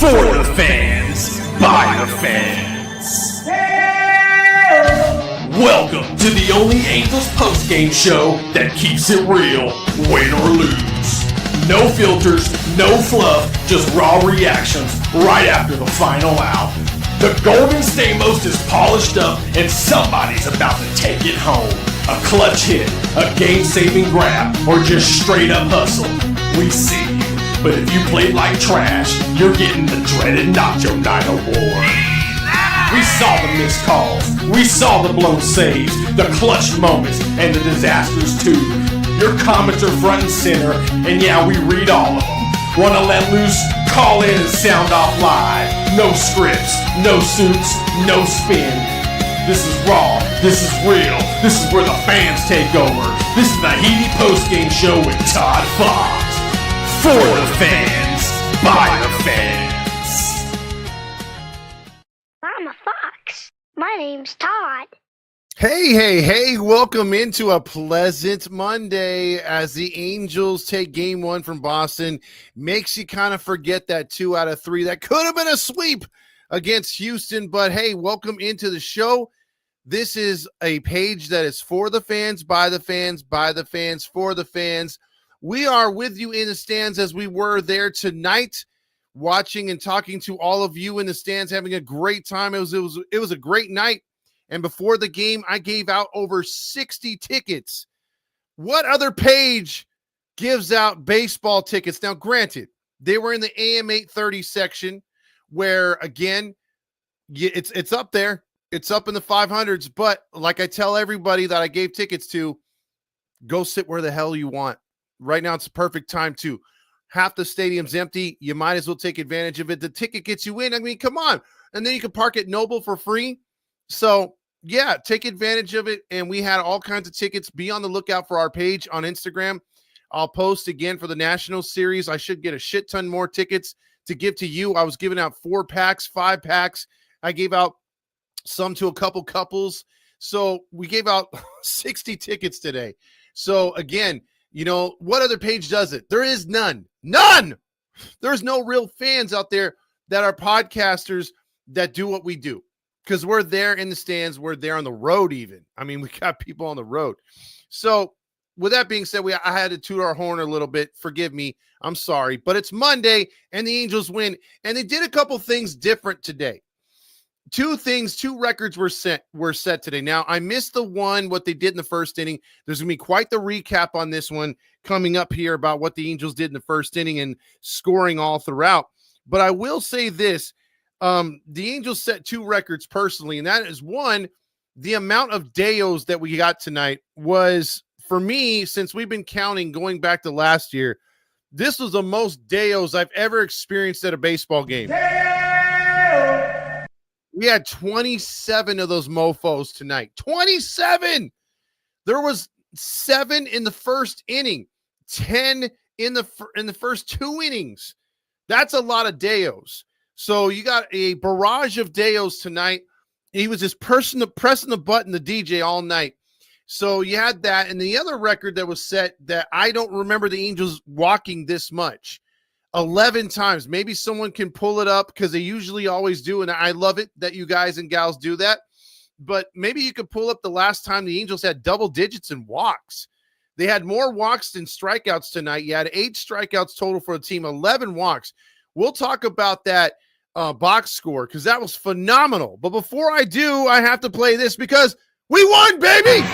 For the fans, by the fans. Welcome to the only Angels postgame show that keeps it real, win or lose. No filters, no fluff, just raw reactions right after the final out. The Golden Stamos is polished up and somebody's about to take it home. A clutch hit, a game-saving grab, or just straight up hustle. We see you. But if you played like trash, you're getting the dreaded Nacho Night Award. We saw the missed calls, we saw the blown saves, the clutch moments, and the disasters too. Your comments are front and center, and yeah, we read all of them. Wanna let loose? Call in and sound off live. No scripts, no suits, no spin. This is raw, this is real, this is where the fans take over. This is the Heady Postgame Show with Todd Fox. For the fans, by the fans. I'm a fox. My name's Todd. Hey, welcome into a pleasant Monday as the Angels take game one from Boston. Makes you kind of forget that 2 out of 3. That could have been a sweep against Houston, but hey, welcome into the show. This is a page that is for the fans, by the fans, by the fans, for the fans. We are with you in the stands as we were there tonight, watching and talking to all of you in the stands, having a great time. It was a great night. And before the game, I gave out over 60 tickets. What other page gives out baseball tickets? Now, granted, they were in the AM 830 section where, again, it's up there. It's up in the 500s. But like I tell everybody that I gave tickets to, go sit where the hell you want. Right now, it's the perfect time to. Half the stadium's empty. You might as well take advantage of it. The ticket gets you in. I mean, come on. And then you can park at Noble for free. So, yeah, take advantage of it. And we had all kinds of tickets. Be on the lookout for our page on Instagram. I'll post again for the National Series. I should get a shit ton more tickets to give to you. I was giving out 4 packs, 5 packs. I gave out some to a couple couples. So we gave out 60 tickets today. So, again, you know, what other page does it? There is none. None! There's no real fans out there that are podcasters that do what we do. Because we're there in the stands. We're there on the road even. I mean, we got people on the road. So, with that being said, I had to toot our horn a little bit. Forgive me. I'm sorry. But it's Monday, and the Angels win. And they did a couple things different today. 2 records were set today. Now, I missed what they did in the first inning. There's going to be quite the recap on this one coming up here about what the Angels did in the first inning and scoring all throughout. But I will say this, the Angels set 2 records personally, and that is one, the amount of Deos that we got tonight was, for me, since we've been counting going back to last year, this was the most Deos I've ever experienced at a baseball game. We had 27 of those mofos tonight. 27! There was 7 in the first inning, 10 in the first 2 innings. That's a lot of Deos. So you got a barrage of Deos tonight. He was just pressing the button, the DJ, all night. So you had that. And the other record that was set that I don't remember the Angels walking this much. 11 times. Maybe someone can pull it up because they usually always do. And I love it that you guys and gals do that. But maybe you could pull up the last time the Angels had double digits in walks. They had more walks than strikeouts tonight. You had 8 strikeouts total for the team, 11 walks. We'll talk about that box score because that was phenomenal. But before I do, I have to play this because we won, baby!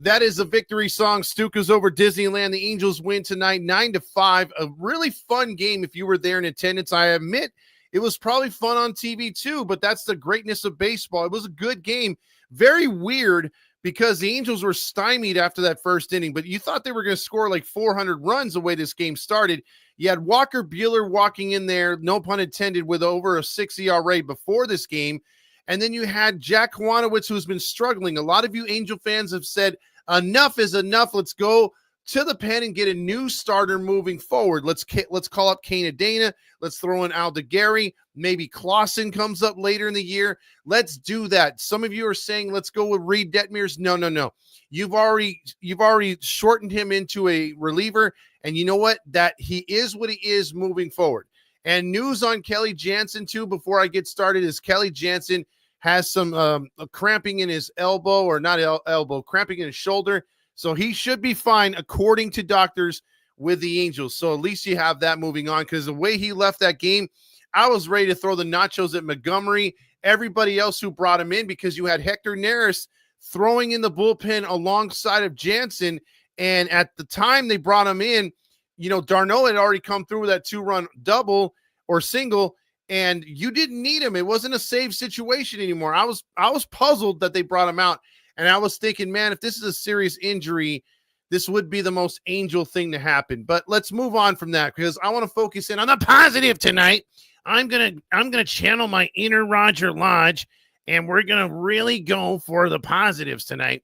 That is a victory song. Stuka's over Disneyland. The Angels win tonight, 9-5. A really fun game if you were there in attendance. I admit it was probably fun on TV too, but that's the greatness of baseball. It was a good game. Very weird because the Angels were stymied after that first inning, but you thought they were going to score like 400 runs the way this game started. You had Walker Buehler walking in there, no pun intended, with over a 6 ERA before this game. And then you had Jack Kwanowitz, who's been struggling. A lot of you Angel fans have said, enough is enough. Let's go to the pen and get a new starter moving forward. Let's call up Kane Dana. Let's throw in Aldegari. Maybe Clausen comes up later in the year. Let's do that. Some of you are saying, let's go with Reed Detmers. No. You've already shortened him into a reliever. And you know what? That he is what he is moving forward. And news on Kelly Jansen, too, before I get started, is Kelly Jansen has some cramping in his elbow, or not elbow, cramping in his shoulder. So he should be fine, according to doctors with the Angels. So at least you have that moving on, because the way he left that game, I was ready to throw the nachos at Montgomery, everybody else who brought him in, because you had Hector Neris throwing in the bullpen alongside of Jansen. And at the time they brought him in, d'Arnaud had already come through with that 2-run double or single, and you didn't need him. It wasn't a save situation anymore. I was puzzled that they brought him out. And I was thinking, man, if this is a serious injury, this would be the most Angel thing to happen. But let's move on from that, because I want to focus in on the positive tonight. I'm gonna channel my inner Roger Lodge, and we're gonna really go for the positives tonight.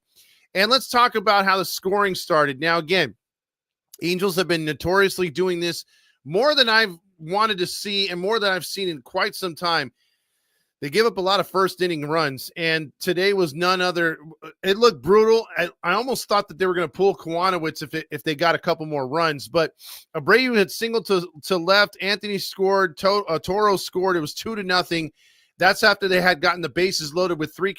And let's talk about how the scoring started. Now, again, Angels have been notoriously doing this more than I've wanted to see, and more than I've seen in quite some time. They give up a lot of first inning runs, and today was none other. It looked brutal. I almost thought that they were going to pull Kwanowitz if they got a couple more runs, but Abreu had singled to left. Anthony scored. Toro scored. It was 2-0. That's after they had gotten the bases loaded with 3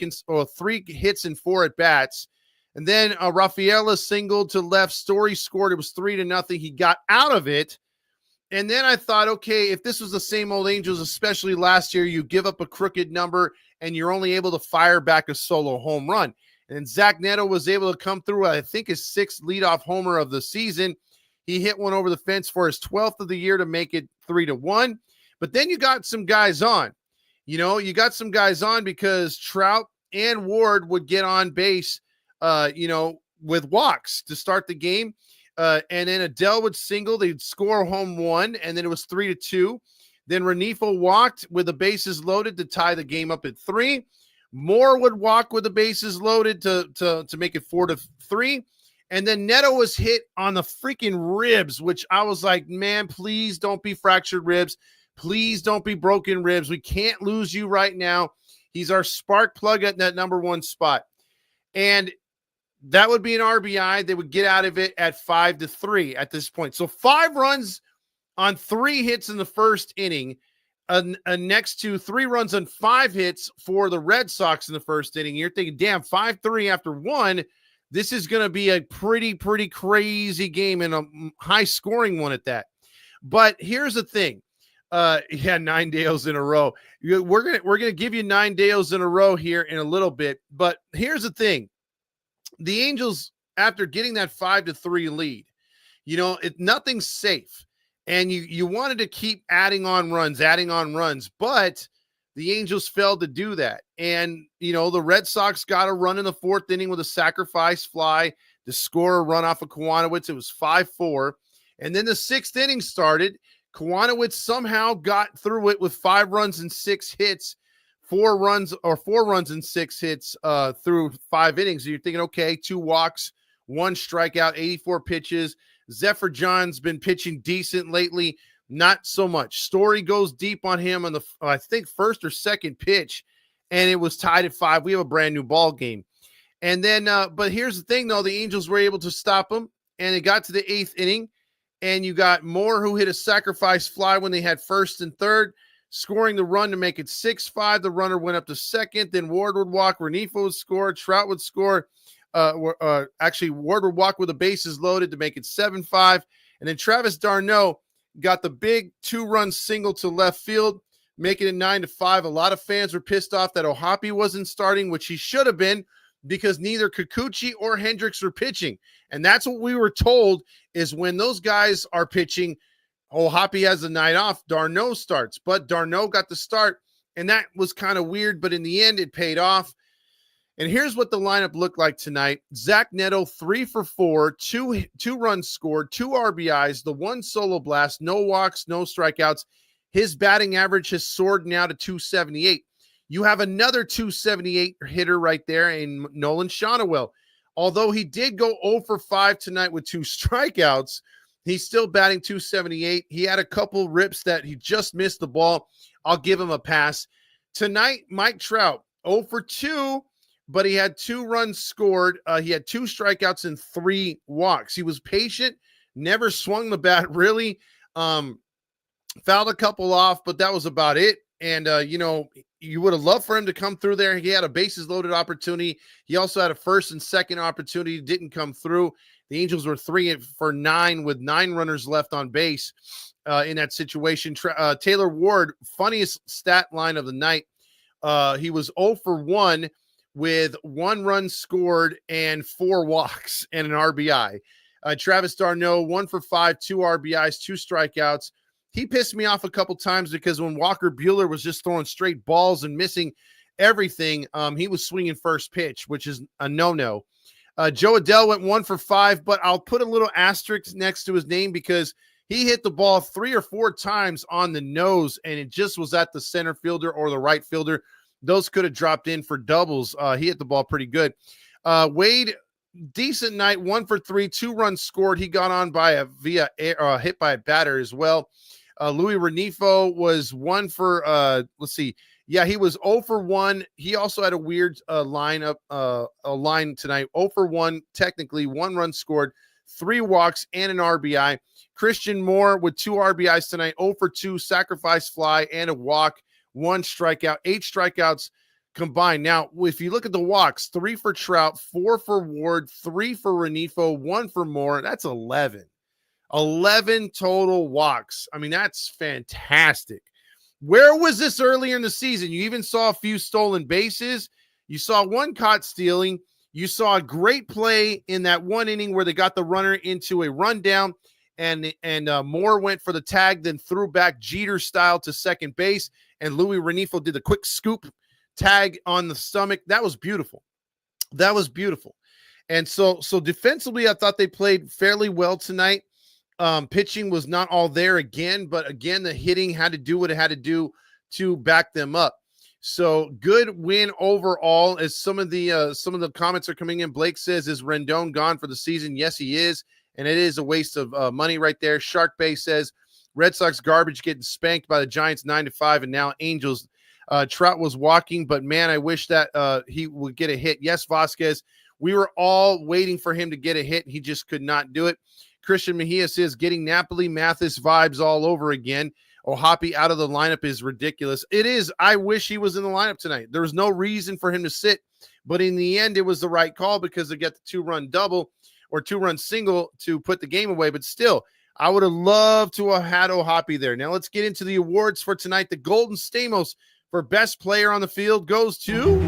hits and 4 at bats. And then Rafaela singled to left. Story scored. It was 3-0. He got out of it. And then I thought, okay, if this was the same old Angels, especially last year, you give up a crooked number and you're only able to fire back a solo home run. And Zach Neto was able to come through, I think, his 6th leadoff homer of the season. He hit one over the fence for his 12th of the year to make it 3-1. But then you got some guys on. You got some guys on because Trout and Ward would get on base, with walks to start the game. And then Adele would single, they'd score home 1, and then it was 3-2. Then Renifo walked with the bases loaded to tie the game up at 3. Moore would walk with the bases loaded to make it 4-3. And then Neto was hit on the freaking ribs, which I was like, man, please don't be fractured ribs. Please don't be broken ribs. We can't lose you right now. He's our spark plug at that number 1 spot. And that would be an RBI. They would get out of it at 5-3 at this point. So 5 runs on 3 hits in the first inning, next to 3 runs on 5 hits for the Red Sox in the first inning. You're thinking, damn, 5-3 after 1. This is going to be a pretty crazy game, and a high-scoring one at that. But here's the thing. 9 Dales in a row. We're gonna give you 9 Dales in a row here in a little bit. But here's the thing. The Angels, after getting that 5-3 lead, nothing's safe. And you wanted to keep adding on runs, but the Angels failed to do that. And, the Red Sox got a run in the 4th inning with a sacrifice fly to score a run off of Kwanowitz. It was 5-4. And then the 6th inning started. Kwanowitz somehow got through it with 5 runs and 6 hits. 4 runs and 6 hits through 5 innings. So you're thinking, okay, 2 walks, 1 strikeout, 84 pitches. Zephyr John's been pitching decent lately. Not so much. Story goes deep on him on the, I think, 1st or 2nd pitch, and it was tied at 5. We have a brand new ball game. And then, but here's the thing, though. The Angels were able to stop him, and it got to the 8th inning, and you got Moore, who hit a sacrifice fly when they had 1st and 3rd. Scoring the run to make it 6-5. The runner went up to 2nd. Then Ward would walk. Renifo would score. Trout would score. Actually, Ward would walk with the bases loaded to make it 7-5. And then Travis d'Arnaud got the big 2-run single to left field, making it 9-5. A lot of fans were pissed off that O'Hoppe wasn't starting, which he should have been, because neither Kikuchi or Hendricks were pitching. And that's what we were told, is when those guys are pitching, O'Hoppe has a night off, d'Arnaud starts. But d'Arnaud got the start, and that was kind of weird, but in the end, it paid off. And here's what the lineup looked like tonight. Zach Neto, 3 for 4, 2 runs scored, 2 RBIs, the 1 solo blast, no walks, no strikeouts. His batting average has soared now to 278. You have another 278 hitter right there in Nolan Shonowell. Although he did go 0 for 5 tonight with 2 strikeouts, he's still batting 278. He had a couple rips that he just missed the ball. I'll give him a pass. Tonight, Mike Trout, 0 for 2, but he had 2 runs scored. He had 2 strikeouts and 3 walks. He was patient, never swung the bat really. Fouled a couple off, but that was about it. And, you would have loved for him to come through there. He had a bases loaded opportunity. He also had a first and second opportunity. Didn't come through. The Angels were 3 for 9 with 9 runners left on base in that situation. Taylor Ward, funniest stat line of the night. He was 0 for 1 with 1 run scored and 4 walks and an RBI. Travis d'Arnaud, 1 for 5, 2 RBIs, 2 strikeouts. He pissed me off a couple times because when Walker Buehler was just throwing straight balls and missing everything, he was swinging first pitch, which is a no-no. Joe Adell went 1 for 5, but I'll put a little asterisk next to his name because he hit the ball 3 or 4 times on the nose, and it just was at the center fielder or the right fielder. Those could have dropped in for doubles. He hit the ball pretty good. Wade, decent night, 1 for 3, 2 runs scored. He got on by hit by a batter as well. Louis Renifo was 1 for, he was 0 for 1. He also had a weird line tonight. 0 for 1, technically, 1 run scored, 3 walks, and an RBI. Christian Moore with 2 RBIs tonight, 0 for 2, sacrifice fly, and a walk, 1 strikeout, 8 strikeouts combined. Now, if you look at the walks, 3 for Trout, 4 for Ward, 3 for Renifo, 1 for Moore, that's 11. 11 total walks. I mean, that's fantastic. Where was this earlier in the season? You even saw a few stolen bases. You saw 1 caught stealing. You saw a great play in that 1 inning where they got the runner into a rundown, and Moore went for the tag, then threw back Jeter style to second base, and Louis Renifo did the quick scoop tag on the stomach. That was beautiful. And so defensively, I thought they played fairly well tonight. Pitching was not all there again, but again, the hitting had to do what it had to do to back them up. So good win overall. As some of the comments are coming in, Blake says, is Rendon gone for the season? Yes, he is. And it is a waste of money right there. Shark Bay says Red Sox garbage getting spanked by the Giants 9-5. And now Angels. Trout was walking, but man, I wish that he would get a hit. Yes, Vasquez, we were all waiting for him to get a hit. He just could not do it. Christian Mejia says getting Napoli Mathis vibes all over again. Ohapi out of the lineup is ridiculous. It is. I wish he was in the lineup tonight. There was no reason for him to sit, but in the end, it was the right call because they got the 2-run double or 2-run single to put the game away. But still, I would have loved to have had Ohapi there. Now let's get into the awards for tonight. The Golden Stamos for best player on the field goes to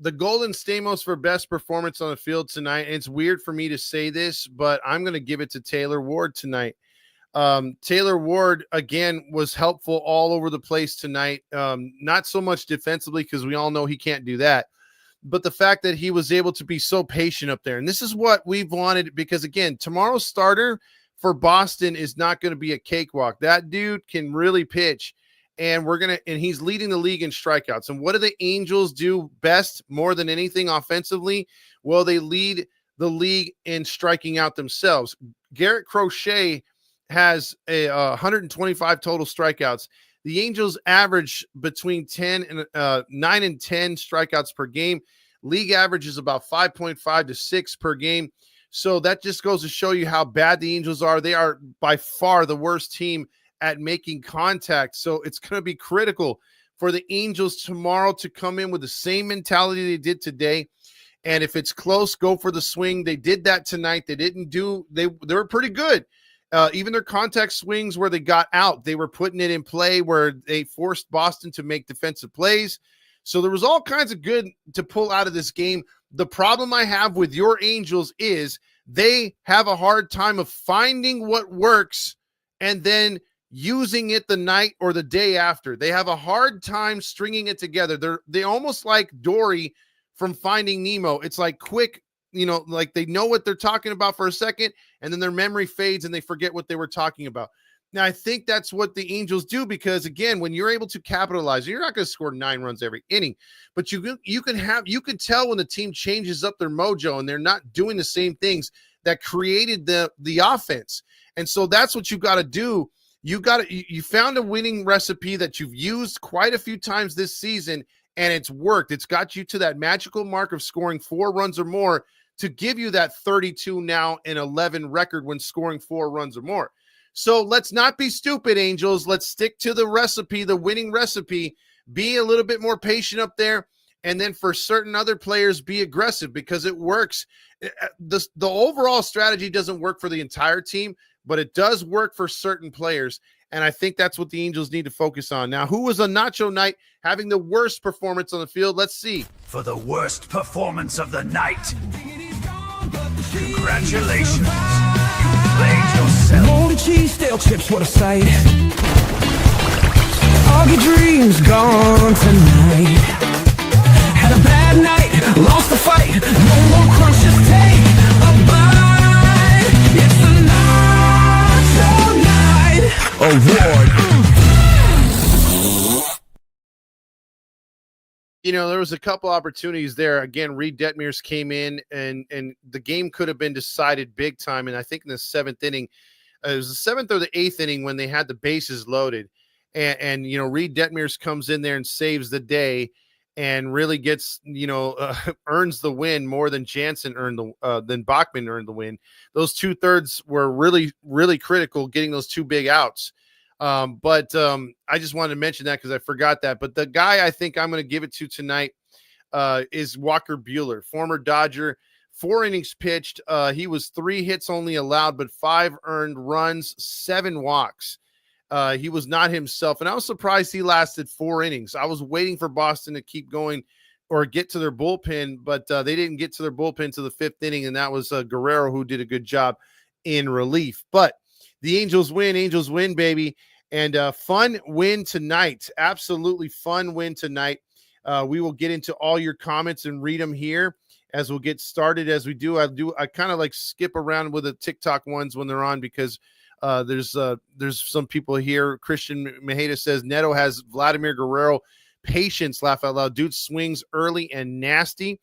the Golden Stamos for best performance on the field tonight. And it's weird for me to say this, but I'm going to give it to Taylor Ward tonight. Taylor Ward, again, was helpful all over the place tonight. Not so much defensively because we all know he can't do that. But the fact that he was able to be so patient up there. And this is what we've wanted because, again, tomorrow's starter for Boston is not going to be a cakewalk. That dude can really pitch. And he's leading the league in strikeouts. And what do the Angels do best more than anything offensively? Well, they lead the league in striking out themselves. Garrett Crochet has 125 total strikeouts. The Angels average between 9 and 10 strikeouts per game. League average is about 5.5 to 6 per game. So that just goes to show you how bad the Angels are. They are by far the worst team at making contact. So it's going to be critical for the Angels tomorrow to come in with the same mentality they did today. And if it's close, go for the swing. They did that tonight. They were pretty good. Even their contact swings where they got out, they were putting it in play where they forced Boston to make defensive plays. So there was all kinds of good to pull out of this game. The problem I have with your Angels is they have a hard time of finding what works and then using it the night or the day after. They have a hard time stringing it together. They almost like Dory from Finding Nemo. It's like quick, like they know what they're talking about for a second, and then their memory fades and they forget what they were talking about. Now, I think that's what the Angels do because, again, when you're able to capitalize, you're not going to score 9 runs every inning, but you can tell when the team changes up their mojo and they're not doing the same things that created the offense. And so that's what you got to do. You found a winning recipe that you've used quite a few times this season, and it's worked. It's got you to that magical mark of scoring 4 runs or more to give you that 32 now and 11 record when scoring 4 runs or more. So let's not be stupid, Angels. Let's stick to the recipe, the winning recipe. Be a little bit more patient up there. And then for certain other players, be aggressive because it works. The overall strategy doesn't work for the entire team, but it does work for certain players. And I think that's what the Angels need to focus on. Now, who was on Nacho Night having the worst performance on the field? Let's see. For the worst performance of the night, congratulations. Played yourself. Moldy cheese, stale chips, what a sight. All your dreams gone tonight. Had a bad night, lost the fight. No more crunch, just take a bite. It's the Nacho Night Award. There was a couple opportunities there. Again, Reed Detmers came in and the game could have been decided big time. And I think in the 7th inning, it was the 7th or the 8th inning when they had the bases loaded. And Reed Detmers comes in there and saves the day and really gets, earns the win more than Jansen than Bachman earned the win. Those 2/3 were really, really critical, getting those 2 big outs. But I just wanted to mention that because I forgot that. But the guy I think I'm going to give it to tonight is Walker Buehler, former Dodger, 4 innings pitched. He was 3 hits only allowed, but 5 earned runs, 7 walks. He was not himself, and I was surprised he lasted 4 innings. I was waiting for Boston to keep going or get to their bullpen, but they didn't get to their bullpen to the 5th inning, and that was Guerrero who did a good job in relief. But the Angels win, baby. And fun win tonight. Absolutely fun win tonight. We will get into all your comments and read them here as we'll get started. As we do, I kind of like skip around with the TikTok ones when they're on because there's some people here. Christian Mejeda says Neto has Vladimir Guerrero patience, laugh out loud. Dude swings early and nasty.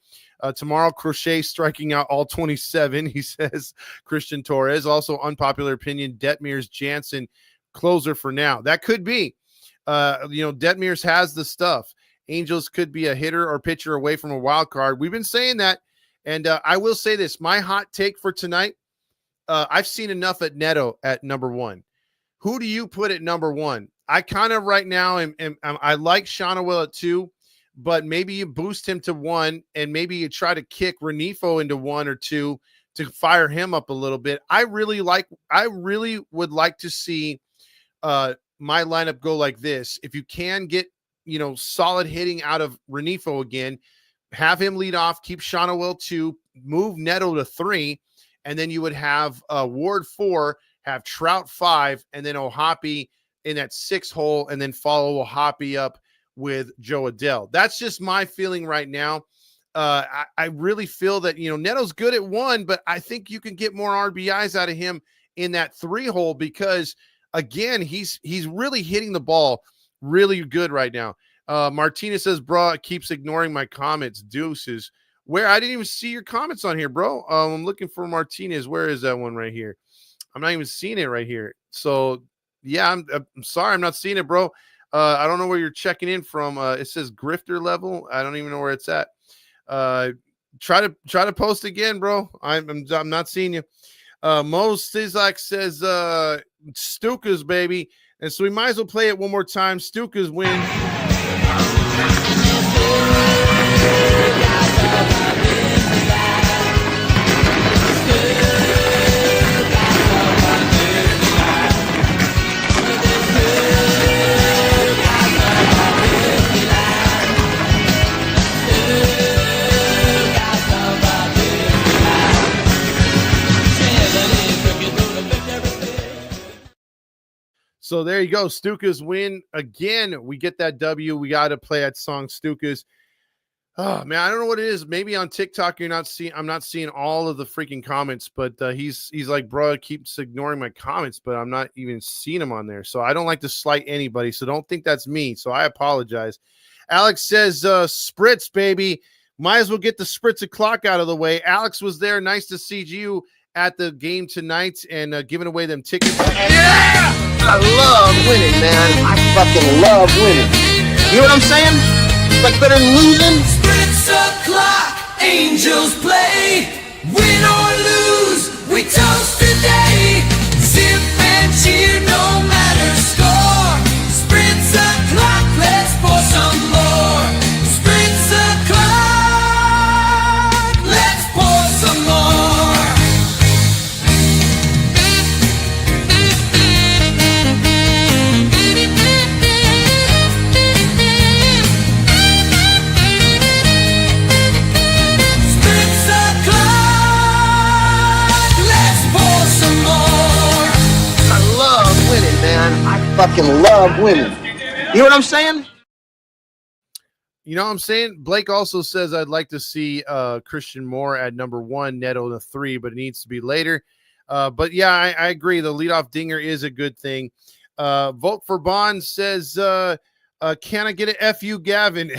Tomorrow, Crochet striking out all 27, he says. Christian Torres, also unpopular opinion, Detmers Jansen closer for now. That could be. Detmers has the stuff. Angels could be a hitter or pitcher away from a wild card. We've been saying that, and I will say this. My hot take for tonight, I've seen enough at Neto at number 1. Who do you put at number 1? I kind of right now I like Shawnewill at 2, but maybe you boost him to 1, and maybe you try to kick Renifo into 1 or 2 to fire him up a little bit. I really would like to see my lineup go like this. If you can get, solid hitting out of Renifo again, have him lead off, keep Shawnewill 2, move Neto to 3, and then you would have Ward 4, have Trout 5, and then O'Hoppe in that 6 hole, and then follow O'Hoppe up with Joe Adell. That's just my feeling right now. I really feel that, Neto's good at 1, but I think you can get more RBIs out of him in that 3 hole because, again, he's really hitting the ball really good right now. Martinez says, bro, it keeps ignoring my comments. Deuces. Where? I didn't even see your comments on here, bro. I'm looking for Martinez. Where is that one right here? I'm not even seeing it right here. So, yeah, I'm sorry. I'm not seeing it, bro. I don't know where you're checking in from. It says grifter level. I don't even know where it's at. Try to post again, bro. I'm not seeing you. Mo Stizak says Stukas, baby. And so we might as well play it one more time. Stukas win. So there you go. Stukas win again. We get that W. We got to play that song, Stukas. Oh man, I don't know what it is. Maybe on TikTok I'm not seeing all of the freaking comments, but he's like, bro, it keeps ignoring my comments, but I'm not even seeing them on there. So I don't like to slight anybody. So don't think that's me. So I apologize. Alex says, spritz, baby. Might as well get the spritz o'clock out of the way. Alex was there. Nice to see you at the game tonight and giving away them tickets. Yeah! I love winning, man. I fucking love winning. You know what I'm saying? It's like better than losing. Spritz o'clock, Angels play. Win or lose, we toast today. Sip and cheer, no matter score. Spritz o'clock, let's pour some more. Spritz o'clock, let's pour some more. Spritz o'clock, let's pour some more. I love winning, man. I fucking love winning. You know what I'm saying? You know what I'm saying? Blake also says I'd like to see Christian Moore at number 1, Neto the 3, but it needs to be later. But yeah, I agree. The leadoff dinger is a good thing. Vote for Bond says, can I get a FU Gavin?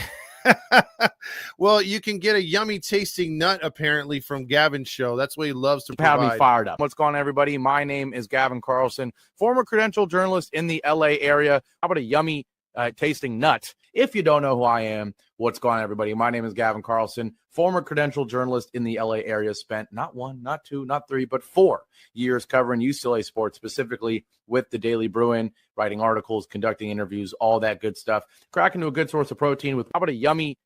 Well, you can get a yummy tasting nut apparently from Gavin's show. That's what he loves to Have me provide. fired up. What's going on, everybody? My name is Gavin Carlson, former credentialed journalist in the LA area. How about a yummy tasting nut? If you don't know who I am, what's going on, everybody? My name is Gavin Carlson, former credentialed journalist in the LA area. Spent not 1, not 2, not 3, but 4 years covering UCLA sports, specifically with the Daily Bruin, writing articles, conducting interviews, all that good stuff. Crack into a good source of protein with how about a yummy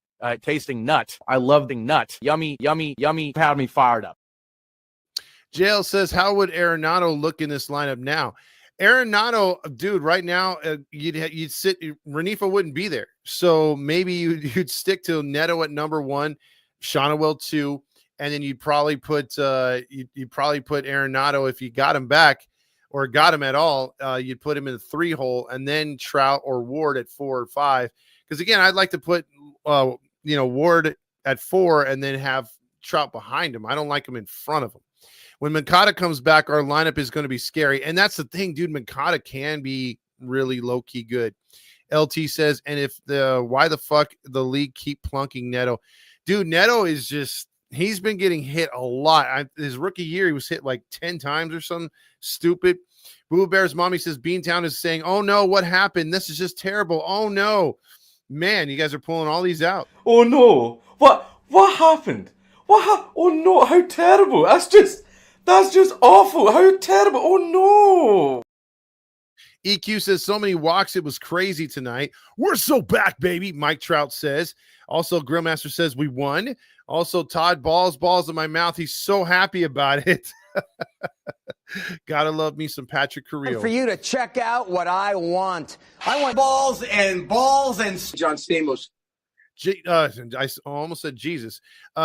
tasting nut? I love the nut. Yummy, yummy, yummy. Had me fired up. JL says, how would Arenado look in this lineup now? Arenado, dude, right now, you'd sit, Renifa wouldn't be there. So maybe you'd stick to Neto at number 1, Shonawell 2, and then you'd probably put Arenado, if you got him back or got him at all, you'd put him in the 3 hole, and then Trout or Ward at 4 or 5. Because again, I'd like to put Ward at 4 and then have Trout behind him. I don't like him in front of him. When Mankata comes back, our lineup is going to be scary. And that's the thing, dude. Mankata can be really low-key good. LT says, and if why the fuck the league keep plunking Neto? Dude, Neto is just, he's been getting hit a lot. His rookie year, he was hit like 10 times or something stupid. Boo Bear's mommy says, Beantown is saying, oh no, what happened? This is just terrible. Oh no. Man, you guys are pulling all these out. Oh no! What happened? Oh no! How terrible! That's just awful! How terrible! Oh no! EQ says so many walks, it was crazy tonight. We're so back, baby. Mike Trout says. Also, Grillmaster says we won. Also, Todd balls in my mouth. He's so happy about it. Gotta love me some Patrick Carrillo. For you to check out what I want. I want balls and John Stamos. I almost said Jesus.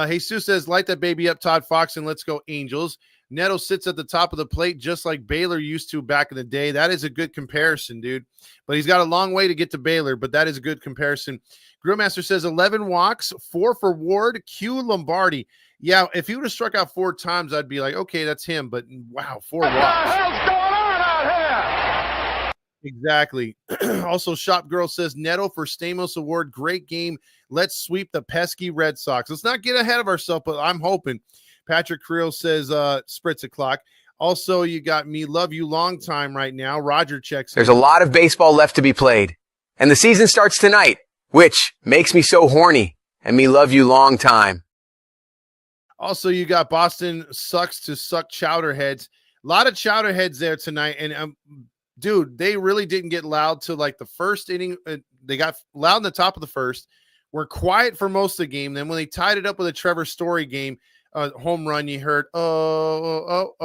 Jesus says, light that baby up, Todd Fox, and let's go Angels. Neto sits at the top of the plate just like Baylor used to back in the day. That is a good comparison, dude. But he's got a long way to get to Baylor, but that is a good comparison. Grillmaster says 11 walks, 4 for Ward, Q Lombardi. Yeah, if he would have struck out 4 times, I'd be like, okay, that's him. But wow, 4 walks. What the hell's going on out here? Exactly. Also, Shop Girl says Neto for Stamos Award. Great game. Let's sweep the pesky Red Sox. Let's not get ahead of ourselves, but I'm hoping. Patrick Carrillo says Spritz o'clock. Also, you got me love you long time right now. Roger checks in. There's a lot of baseball left to be played, and the season starts tonight, which makes me so horny, and me love you long time. Also, you got Boston sucks to suck chowderheads. A lot of chowderheads there tonight. And, dude, they really didn't get loud till like the first inning. They got loud in the top of the first. Were quiet for most of the game. Then when they tied it up with a Trevor Story game, home run, you heard, oh.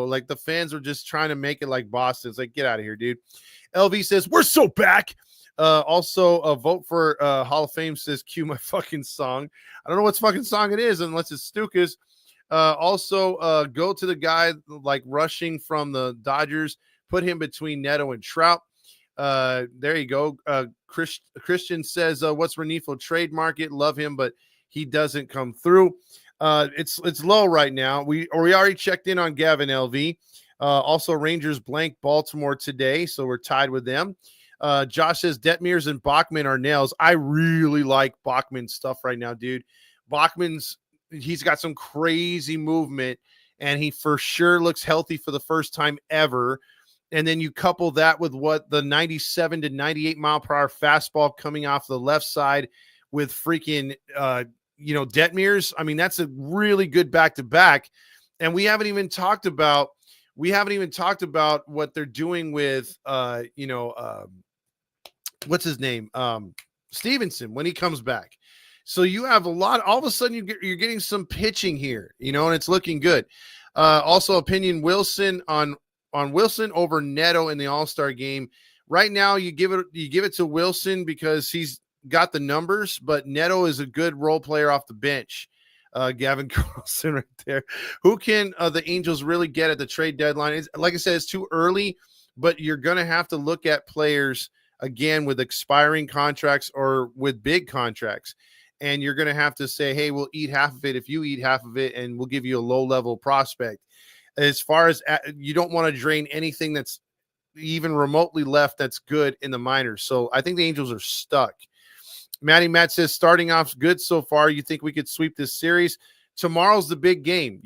Like the fans were just trying to make it like Boston. It's like, get out of here, dude. LV says, we're so back. Also, a vote for Hall of Fame says, cue my fucking song. I don't know what fucking song it is unless it's Stukas. Also, go to the guy like rushing from the Dodgers, Put him between Neto and Trout. There you go. Christian says, what's Renifo trade market? Love him, but he doesn't come through. It's low right now. We already checked in on Gavin LV. Also, Rangers blank Baltimore today, so we're tied with them. Josh says Detmers and Bachman are nails. I really like Bachman's stuff right now, dude. He's got some crazy movement, and he for sure looks healthy for the first time ever. And then you couple that with what the 97 to 98 mile per hour fastball coming off the left side with freaking, Detmers. I mean, that's a really good back-to-back. And we haven't even talked about what they're doing with, what's his name? Stevenson when he comes back. So you have all of a sudden you're getting some pitching here, and it's looking good. Also opinion Wilson on Wilson over Neto in the All-Star game. Right now you give it to Wilson because he's got the numbers, but Neto is a good role player off the bench. Gavin Carlson right there. Who can the Angels really get at the trade deadline? Like I said, it's too early, but you're going to have to look at players again with expiring contracts or with big contracts. And you're going to have to say, hey, we'll eat half of it if you eat half of it, and we'll give you a low-level prospect. As far as you don't want to drain anything that's even remotely left that's good in the minors. So I think the Angels are stuck. Matt says, starting off good so far. You think we could sweep this series? Tomorrow's the big game.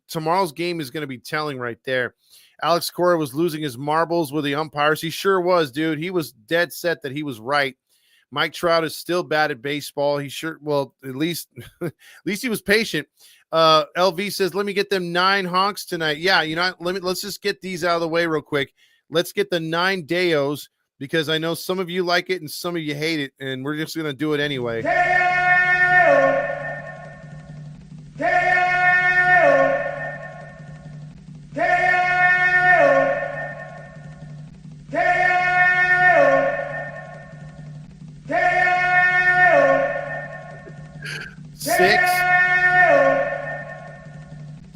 Tomorrow's game is going to be telling right there. Alex Cora was losing his marbles with the umpires. He sure was, dude. He was dead set that he was right. Mike Trout is still bad at baseball. At least he was patient. LV says, let me get them 9 honks tonight. Yeah, let's just get these out of the way real quick. Let's get the 9 Deos, because I know some of you like it and some of you hate it, and we're just going to do it anyway. Six,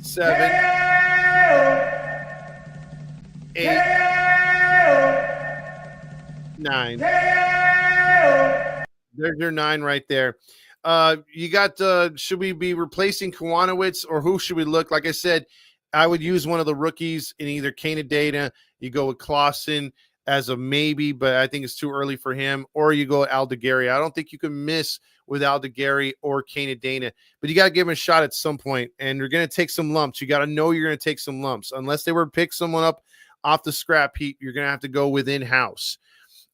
7, 8, 9. There's your 9 right there. You got, should we be replacing Kiwanowitz, or who should we look? Like I said, I would use one of the rookies in either Canadena. You go with Clausen as a maybe, but I think it's too early for him. Or you go Aldegari. I don't think you can miss with Aldegari or Canadena, but you got to give him a shot at some point, and you're going to take some lumps. You got to know you're going to take some lumps. Unless they were to pick someone up off the scrap heap, you're going to have to go within house.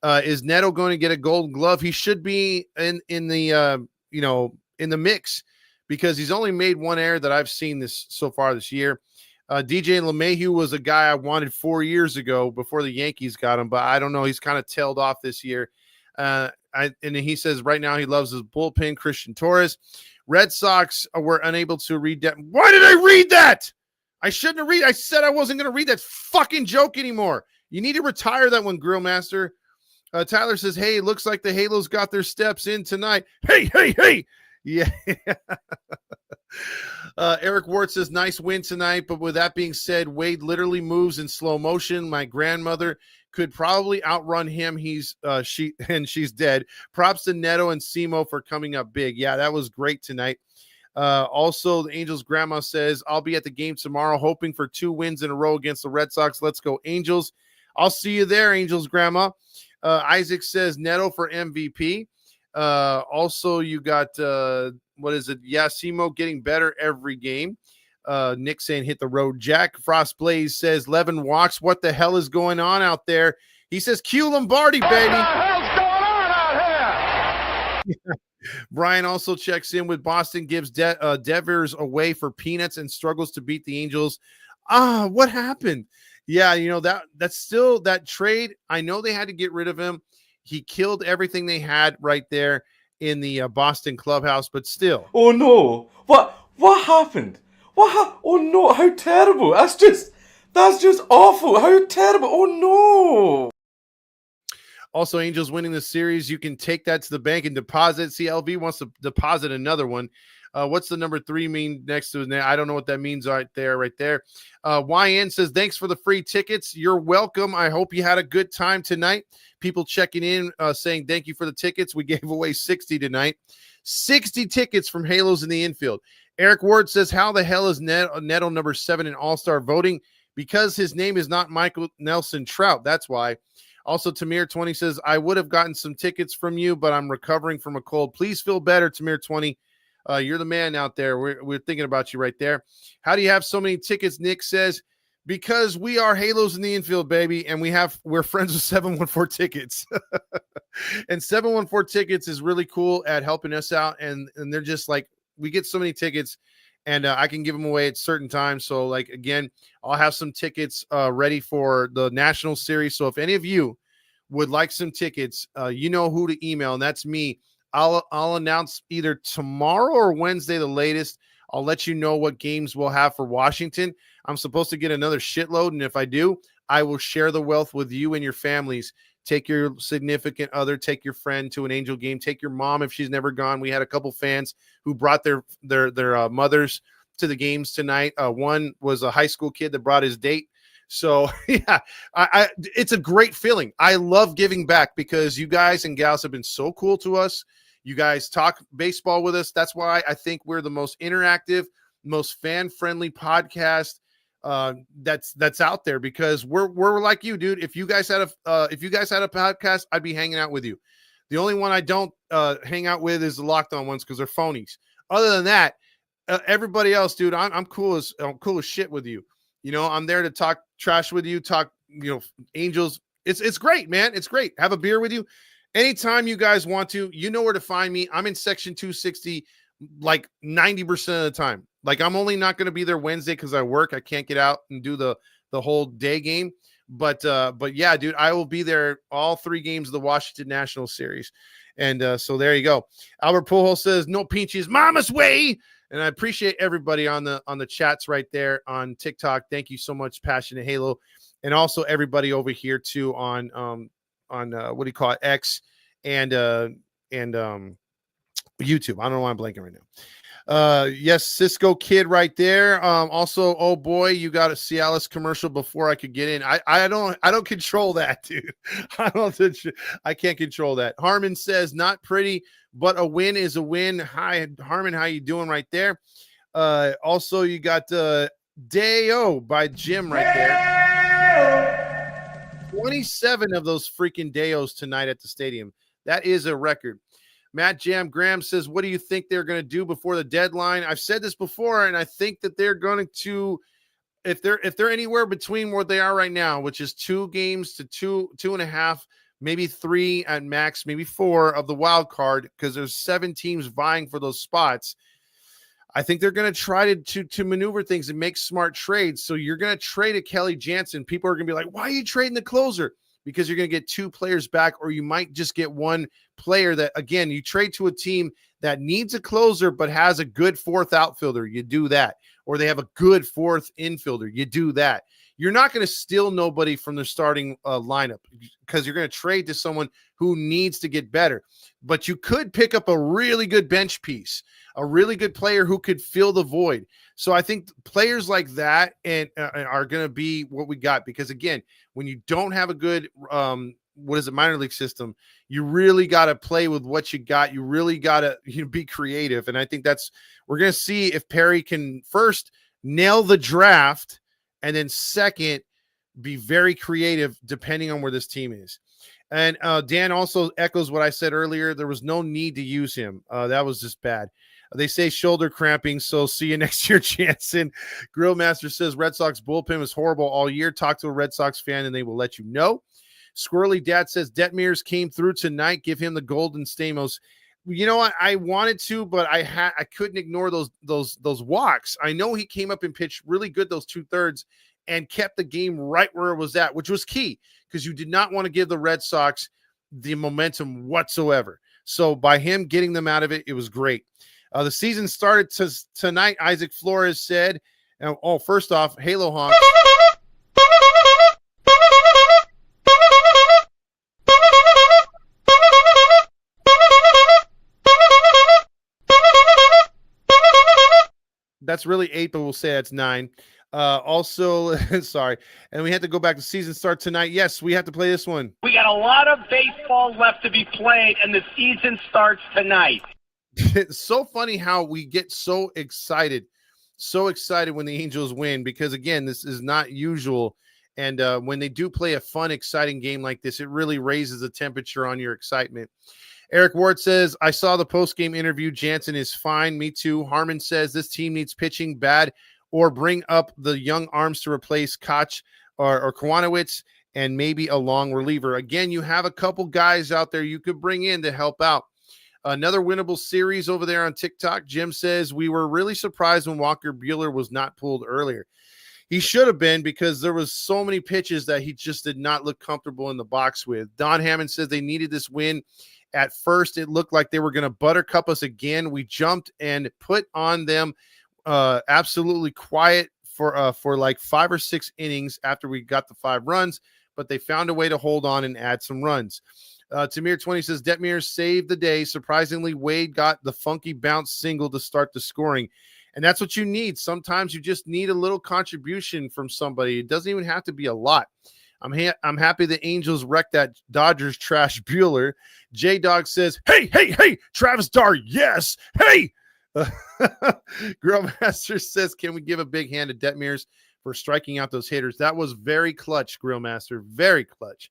Is Neto going to get a Gold Glove? He should be in the mix, because he's only made 1 error that I've seen so far this year. DJ LeMahieu was a guy I wanted 4 years ago before the Yankees got him, but I don't know. He's kind of tailed off this year. And he says right now he loves his bullpen, Christian Torres. Red Sox were unable to read that. Why did I read that? I shouldn't have read. I said I wasn't going to read that fucking joke anymore. You need to retire that one, Grill Master. Tyler says, hey, looks like the Halos got their steps in tonight. Hey. Yeah. Eric Ward says, nice win tonight. But with that being said, Wade literally moves in slow motion. My grandmother could probably outrun him. She's dead. Props to Neto and Simo for coming up big. Yeah, that was great tonight. Also, the Angels grandma says, I'll be at the game tomorrow, hoping for 2 wins in a row against the Red Sox. Let's go, Angels. I'll see you there, Angels grandma. Isaac says Neto for MVP. Also, you got, what is it? Yeah, Simo getting better every game. Nick saying hit the road. Jack Frost Blaze says 11 walks. What the hell is going on out there? He says Q Lombardi, baby. What the hell's going on out here? Brian also checks in with Boston, gives Devers away for peanuts and struggles to beat the Angels. What happened? Yeah, that's still that trade. I know they had to get rid of him. He killed everything they had right there in the Boston clubhouse, but still. Oh no! What happened? Oh no! How terrible! That's just awful. How terrible! Oh no! Also, Angels winning the series. You can take that to the bank and deposit. CLV wants to deposit another one. What's the number 3 mean next to it? I don't know what that means right there. YN says, thanks for the free tickets. You're welcome. I hope you had a good time tonight. People checking in saying thank you for the tickets. We gave away 60 tonight. 60 tickets from Halos in the Infield. Eric Ward says, how the hell is Neto number 7 in All-Star voting? Because his name is not Michael Nelson Trout. That's why. Also, Tamir20 says, I would have gotten some tickets from you, but I'm recovering from a cold. Please feel better, Tamir20. You're the man out there. We're thinking about you right there. How do you have so many tickets? Nick says, because we are Halos in the Infield, baby, and we're friends with 714 Tickets. And 714 Tickets is really cool at helping us out, and they're just like, we get so many tickets, and I can give them away at certain times. So, like, again, I'll have some tickets ready for the National Series. So if any of you would like some tickets, you know who to email, and that's me. I'll announce either tomorrow or Wednesday, the latest. I'll let you know what games we'll have for Washington. I'm supposed to get another shitload, and if I do, I will share the wealth with you and your families. Take your significant other, take your friend to an Angel game, take your mom if she's never gone. We had a couple fans who brought their mothers to the games tonight. One was a high school kid that brought his date. So yeah, it's a great feeling. I love giving back because you guys and gals have been so cool to us. You guys talk baseball with us. That's why I think we're the most interactive, most fan-friendly podcast that's out there, because we're like you, dude. If you guys had a podcast, I'd be hanging out with you. The only one I don't hang out with is the Locked On ones because they're phonies. Other than that, everybody else, dude, I'm cool as shit with you. You know, I'm there to talk trash with you, talk, Angels. It's great, man. It's great. Have a beer with you. Anytime you guys want to, you know where to find me. I'm in section 260 like 90% of the time. Like, I'm only not going to be there Wednesday because I work. I can't get out and do the whole day game. But yeah, dude, I will be there all 3 games of the Washington National Series. And so there you go. Albert Pujols says, no peaches, mama's way. And I appreciate everybody on the chats right there on TikTok. Thank you so much, Passionate Halo. And also everybody over here too on what do you call it, X and YouTube. I don't know why I'm blanking right now. Yes, Cisco Kid right there. Also, oh boy, you got a Cialis commercial before I could get in. I don't control that, dude. I can't control that. Harmon says, not pretty, but a win is a win. Hi, Harmon, how you doing right there? Also, you got Day-O by Jim right there. 27 of those freaking Day-Os tonight at the stadium. That is a record. Matt Jam Graham says, what do you think they're going to do before the deadline? I've said this before, and I think that they're going to, if they're anywhere between where they are right now, which is 2 games to 2.5, maybe 3 at max, maybe 4 of the wild card, because there's 7 teams vying for those spots. I think they're going to try to maneuver things and make smart trades. So you're going to trade a Kelly Jansen. People are going to be like, why are you trading the closer? Because you're going to get 2 players back, or you might just get 1 player that, again, you trade to a team that needs a closer but has a good 4th outfielder. You do that. Or they have a good 4th infielder. You do that. You're not going to steal nobody from their starting lineup because you're going to trade to someone who needs to get better. But you could pick up a really good bench piece, a really good player who could fill the void. So I think players like that are going to be what we got, because, again, when you don't have a good minor league system, you really got to play with what you got. You really got to be creative. And I think we're going to see if Perry can first nail the draft and then second be very creative depending on where this team is. And Dan also echoes what I said earlier. There was no need to use him. That was just bad. They say shoulder cramping, so see you next year, Jansen. Grillmaster says Red Sox bullpen was horrible all year. Talk to a Red Sox fan and they will let you know. Squirrely Dad says Detmers came through tonight. Give him the golden Stamos. You know what? I wanted to, but I couldn't ignore those walks. I know he came up and pitched really good those 2/3 and kept the game right where it was at, which was key because you did not want to give the Red Sox the momentum whatsoever. So by him getting them out of it, it was great. The season started tonight, Isaac Flores said. First off, Halo Honk. That's really 8, but we'll say that's 9. Also, sorry. And we had to go back to season start tonight. Yes, we have to play this one. We got a lot of baseball left to be played, and the season starts tonight. It's so funny how we get so excited when the Angels win, because, again, this is not usual. And when they do play a fun, exciting game like this, it really raises the temperature on your excitement. Eric Ward says, I saw the post-game interview. Jansen is fine. Me too. Harmon says this team needs pitching bad or bring up the young arms to replace Koch or Kwanowitz and maybe a long reliever. Again, you have a couple guys out there you could bring in to help out. Another winnable series over there on TikTok. Jim says, we were really surprised when Walker Buehler was not pulled earlier. He should have been, because there was so many pitches that he just did not look comfortable in the box with. Don Hammond says they needed this win. At first, it looked like they were going to buttercup us again. We jumped and put on them absolutely quiet for like 5 or 6 innings after we got the 5 runs, but they found a way to hold on and add some runs. Tamir 20 says Detmer saved the day. Surprisingly, Wade got the funky bounce single to start the scoring. And that's what you need. Sometimes you just need a little contribution from somebody. It doesn't even have to be a lot. I'm happy the Angels wrecked that Dodgers trash Bueller. J-Dog says, hey, Travis Dar, yes. Hey! Grillmaster says, can we give a big hand to Detmers for striking out those hitters? That was very clutch, Grillmaster. Very clutch.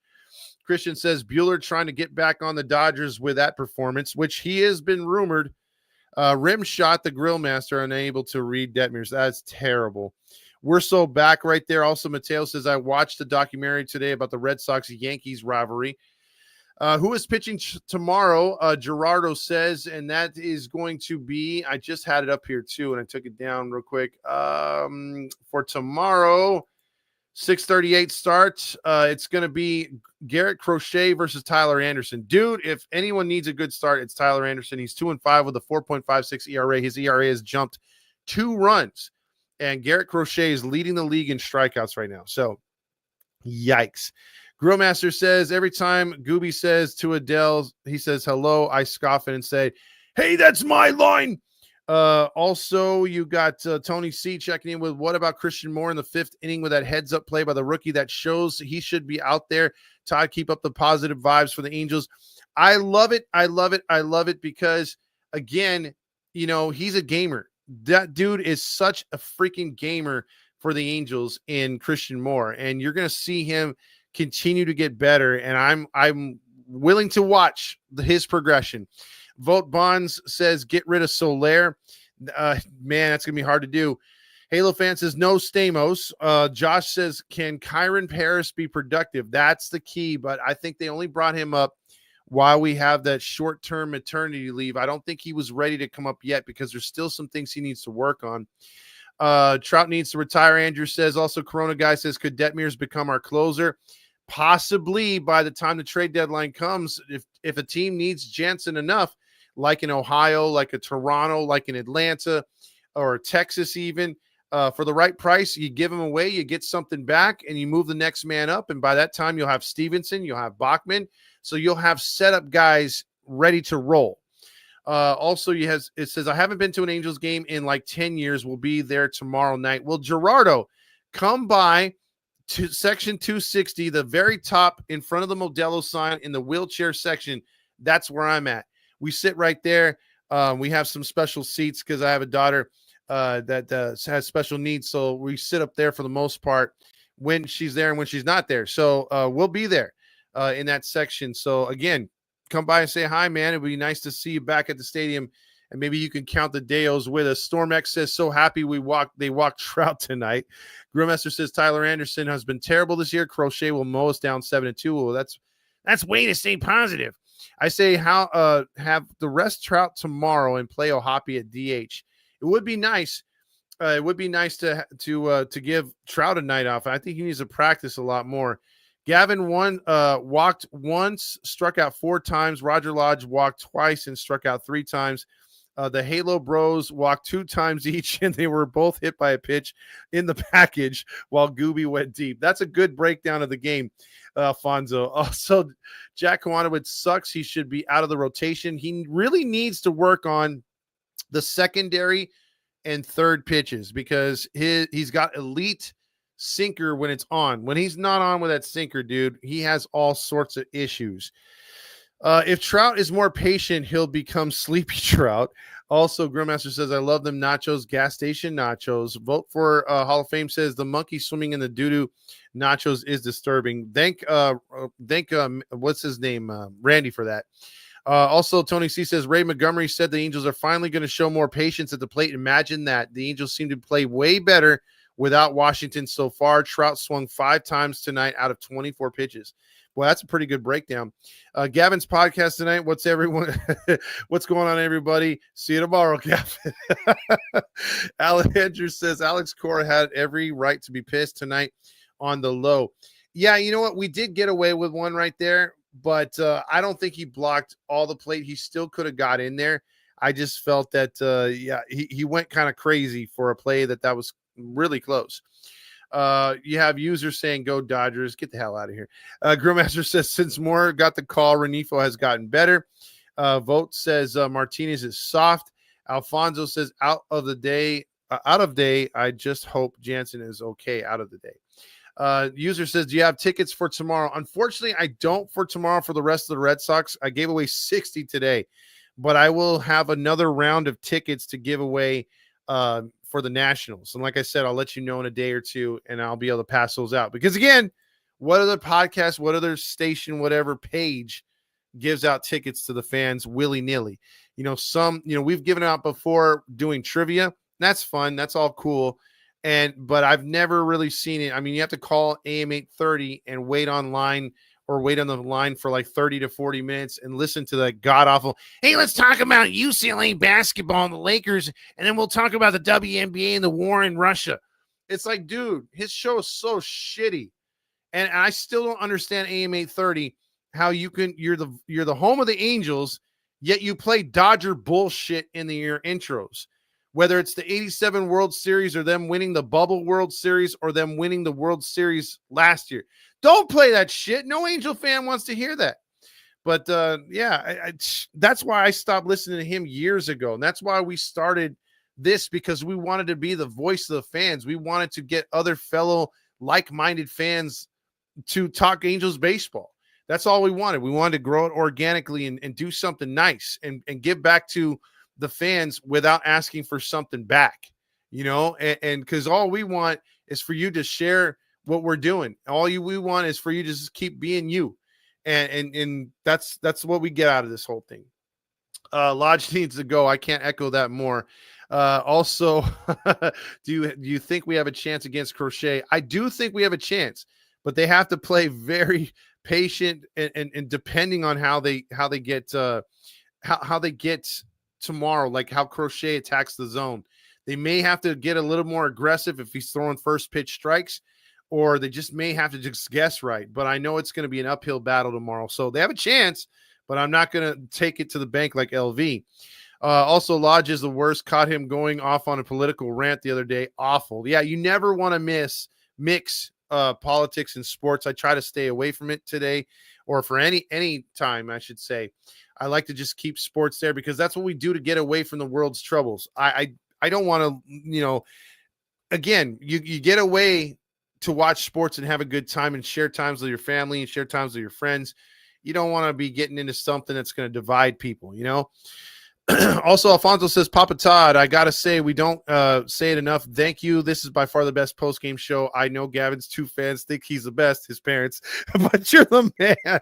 Christian says, Bueller trying to get back on the Dodgers with that performance, which he has been rumored. Rim shot, the Grillmaster, unable to read Detmers. That's terrible. We're so back right there. Also, Mateo says, I watched the documentary today about the Red Sox-Yankees rivalry. Who is pitching tomorrow? Gerardo says, and that is going to be, I just had it up here too, and I took it down real quick. For tomorrow, 6:38 start. It's going to be Garrett Crochet versus Tyler Anderson. Dude, if anyone needs a good start, it's Tyler Anderson. He's 2-5 with a 4.56 ERA. His ERA has jumped 2 runs. And Garrett Crochet is leading the league in strikeouts right now. So, yikes. Grillmaster says, every time Gooby says to Adele, he says, hello, I scoff it and say, hey, that's my line. Also, you got Tony C checking in with, what about Christian Moore in the 5th inning with that heads-up play by the rookie that shows he should be out there? Todd, keep up the positive vibes for the Angels. I love it. I love it. I love it because, again, you know, he's a gamer. That dude is such a freaking gamer for the Angels in Christian Moore, and you're going to see him continue to get better, and I'm willing to watch his progression. Vote Bonds says, get rid of Soler. Man, that's going to be hard to do. Halo fan says, no Stamos. Josh says, can Kyron Paris be productive? That's the key, but I think they only brought him up while we have that short-term maternity leave. I don't think he was ready to come up yet because there's still some things he needs to work on. Trout needs to retire, Andrew says. Also, Corona Guy says, could Detmers become our closer? Possibly by the time the trade deadline comes, if a team needs Jansen enough, like in Ohio, like a Toronto, like in Atlanta, or Texas even, for the right price, you give them away, you get something back, and you move the next man up. And by that time, you'll have Stevenson, you'll have Bachman. So you'll have setup guys ready to roll. Also, it says, I haven't been to an Angels game in like 10 years. We'll be there tomorrow night. Well, Gerardo, come by to section 260, the very top in front of the Modelo sign in the wheelchair section. That's where I'm at. We sit right there. We have some special seats because I have a daughter that has special needs. So we sit up there for the most part when she's there and when she's not there. So we'll be there in that section. So again, come by and say hi, man. It'd be nice to see you back at the stadium, and maybe you can count the Deos with us. StormX says, so happy they walked Trout tonight. Grillmaster says, Tyler Anderson has been terrible this year. Crochet will mow us down 7-2. Well, that's way to stay positive. I say have the rest Trout tomorrow and play Ohapi at DH. It would be nice. It would be nice to give Trout a night off. I think he needs to practice a lot more. Gavin walked once, struck out 4 times. Roger Lodge walked twice and struck out 3 times. The Halo Bros walked 2 times each, and they were both hit by a pitch in the package while Gooby went deep. That's a good breakdown of the game, Fonzo. Also, Jack Kwanowitz sucks. He should be out of the rotation. He really needs to work on the secondary and third pitches because he's got elite sinker when it's on. When he's not on with that sinker, dude, he has all sorts of issues. If Trout is more patient, he'll become Sleepy Trout. Also, Grillmaster says, I love them nachos, gas station nachos. Vote for Hall of Fame says the monkey swimming in the doo-doo nachos is disturbing. Thank what's his name? Randy for that. Also, Tony C says, Ray Montgomery said the Angels are finally going to show more patience at the plate. Imagine that. The Angels seem to play way better without Washington so far. Trout swung 5 times tonight out of 24 pitches. Well, that's a pretty good breakdown. Gavin's podcast tonight. What's everyone? What's going on, everybody? See you tomorrow, Gavin. Alan Andrews says Alex Cora had every right to be pissed tonight on the low. Yeah, you know what? We did get away with one right there, but I don't think he blocked all the plate. He still could have got in there. I just felt that, he went kind of crazy for a play that was really close. You have users saying go Dodgers, get the hell out of here. Grillmaster says since Moore got the call, Renifo has gotten better. Vote says Martinez is soft. Alfonso says out of day. I just hope Jansen is okay out of the day. User says, do you have tickets for tomorrow? Unfortunately, I don't for tomorrow for the rest of the Red Sox. I gave away 60 today, but I will have another round of tickets to give away for the Nationals. And like I said, I'll let you know in a day or two, and I'll be able to pass those out. Because again, what other podcast, what other station, whatever page gives out tickets to the fans willy-nilly? We've given out before doing trivia. That's fun. That's all cool. But I've never really seen it. I mean, you have to call AM 830 and wait online or wait on the line for like 30 to 40 minutes and listen to the god-awful, hey, let's talk about UCLA basketball and the Lakers, and then we'll talk about the WNBA and the war in Russia. It's like, dude, his show is so shitty. And I still don't understand AM 830, how you're the home of the Angels, yet you play Dodger bullshit in your intros. Whether it's the 87 World Series or them winning the Bubble World Series or them winning the World Series last year. Don't play that shit. No Angel fan wants to hear that. But, that's why I stopped listening to him years ago. And that's why we started this, because we wanted to be the voice of the fans. We wanted to get other fellow like-minded fans to talk Angels baseball. That's all we wanted. We wanted to grow it organically and do something nice and give back to the fans without asking for something back, and because all we want is for you to share what we're doing. We want is for you to just keep being you. And that's what we get out of this whole thing. Lodge needs to go. I can't echo that more. Also, do you think we have a chance against Crochet? I do think we have a chance, but they have to play very patient and depending on how they get how they get tomorrow, like how Crochet attacks the zone. They may have to get a little more aggressive if he's throwing first pitch strikes, or they just may have to just guess right. But I know it's going to be an uphill battle tomorrow. So they have a chance, but I'm not going to take it to the bank like LV. Also, Lodge is the worst. Caught him going off on a political rant the other day. Awful. Yeah, you never want to mix politics and sports. I try to stay away from it today, or for any time, I should say. I like to just keep sports there because that's what we do to get away from the world's troubles. I don't want to, again, you get away to watch sports and have a good time and share times with your family and share times with your friends. You don't want to be getting into something that's going to divide people, Also, Alfonso says, Papa Todd, I got to say, we don't say it enough. Thank you. This is by far the best post-game show. I know Gavin's 2 fans think he's the best, his parents, but you're the man.